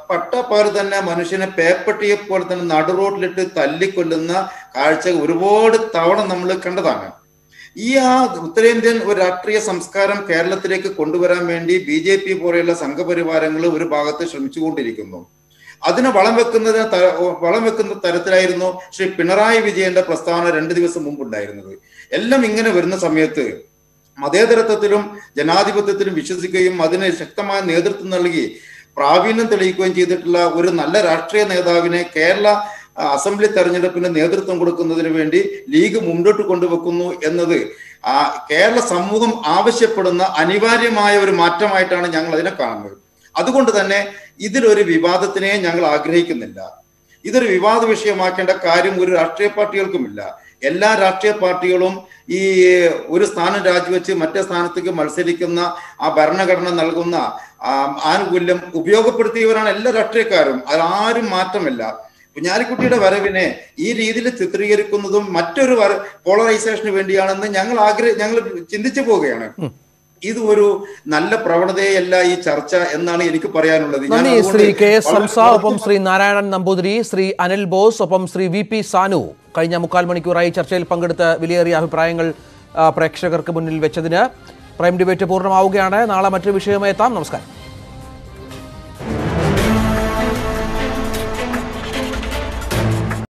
പട്ടപ്പാറ് തന്നെ മനുഷ്യനെ പേപ്പട്ടിയെ പോലെ തന്നെ നടുറോട്ടിലിട്ട് തല്ലിക്കൊല്ലുന്ന കാഴ്ച ഒരുപാട് തവണ നമ്മൾ കണ്ടതാണ്. ഈ ഉത്തരേന്ത്യൻ ഒരു രാഷ്ട്രീയ സംസ്കാരം കേരളത്തിലേക്ക് കൊണ്ടുവരാൻ വേണ്ടി BJP പോലെയുള്ള സംഘപരിവാരങ്ങൾ ഒരു ഭാഗത്ത് ശ്രമിച്ചുകൊണ്ടിരിക്കുന്നു. അതിന് വളം വെക്കുന്ന തരത്തിലായിരുന്നു ശ്രീ പിണറായി വിജയന്റെ പ്രസ്താവന 2 ദിവസം മുമ്പുണ്ടായിരുന്നത്. എല്ലാം ഇങ്ങനെ വരുന്ന സമയത്ത് മതേതരത്വത്തിലും ജനാധിപത്യത്തിലും വിശ്വസിക്കുകയും അതിന് ശക്തമായ നേതൃത്വം നൽകി പ്രാവീണ്യം തെളിയിക്കുകയും ചെയ്തിട്ടുള്ള ഒരു നല്ല രാഷ്ട്രീയ നേതാവിനെ കേരള അസംബ്ലി തെരഞ്ഞെടുപ്പിന് നേതൃത്വം കൊടുക്കുന്നതിന് വേണ്ടി ലീഗ് മുന്നോട്ട് കൊണ്ടുവെക്കുന്നു എന്നത് കേരള സമൂഹം ആവശ്യപ്പെടുന്ന അനിവാര്യമായ ഒരു മാറ്റമായിട്ടാണ് ഞങ്ങൾ അതിനെ കാണുന്നത്. അതുകൊണ്ട് തന്നെ ഇതിലൊരു വിവാദത്തിനെ ഞങ്ങൾ ആഗ്രഹിക്കുന്നില്ല. ഇതൊരു വിവാദ വിഷയമാക്കേണ്ട കാര്യം ഒരു രാഷ്ട്രീയ പാർട്ടികൾക്കുമില്ല. എല്ലാ രാഷ്ട്രീയ പാർട്ടികളും ഈ ഒരു സ്ഥാനം രാജിവെച്ച് മറ്റേ സ്ഥാനത്തേക്ക് മത്സരിക്കുന്ന ആ ഭരണഘടന നൽകുന്ന ആനുകൂല്യം ഉപയോഗപ്പെടുത്തിയവരാണ് എല്ലാ രാഷ്ട്രീയക്കാരും. അതിലാരും മാറ്റമില്ല. കുഞ്ഞാലിക്കുട്ടിയുടെ വരവിനെ ഈ രീതിയിൽ ചിത്രീകരിക്കുന്നതും മറ്റൊരു പോളറൈസേഷന് വേണ്ടിയാണെന്ന് ഞങ്ങൾ ചിന്തിച്ചു പോവുകയാണ്. ഇത് ഒരു നല്ല പ്രവണതയല്ല ഈ ചർച്ച എന്നാണ് എനിക്ക് പറയാനുള്ളത്. ശ്രീ KS ഹംസ, ഒപ്പം ശ്രീ നാരായണൻ നമ്പൂതിരി, ശ്രീ അനിൽ ബോസ്, ഒപ്പം ശ്രീ VP സാനു കഴിഞ്ഞ 3/4 മണിക്കൂറായി ചർച്ചയിൽ പങ്കെടുത്ത് വിലയേറിയ അഭിപ്രായങ്ങൾ പ്രേക്ഷകർക്ക് മുന്നിൽ വെച്ചതിന് പ്രൈം ഡിബേറ്റ് പൂർണ്ണമാവുകയാണ്. നാളെ മറ്റൊരു വിഷയമായി എത്താം. നമസ്കാരം.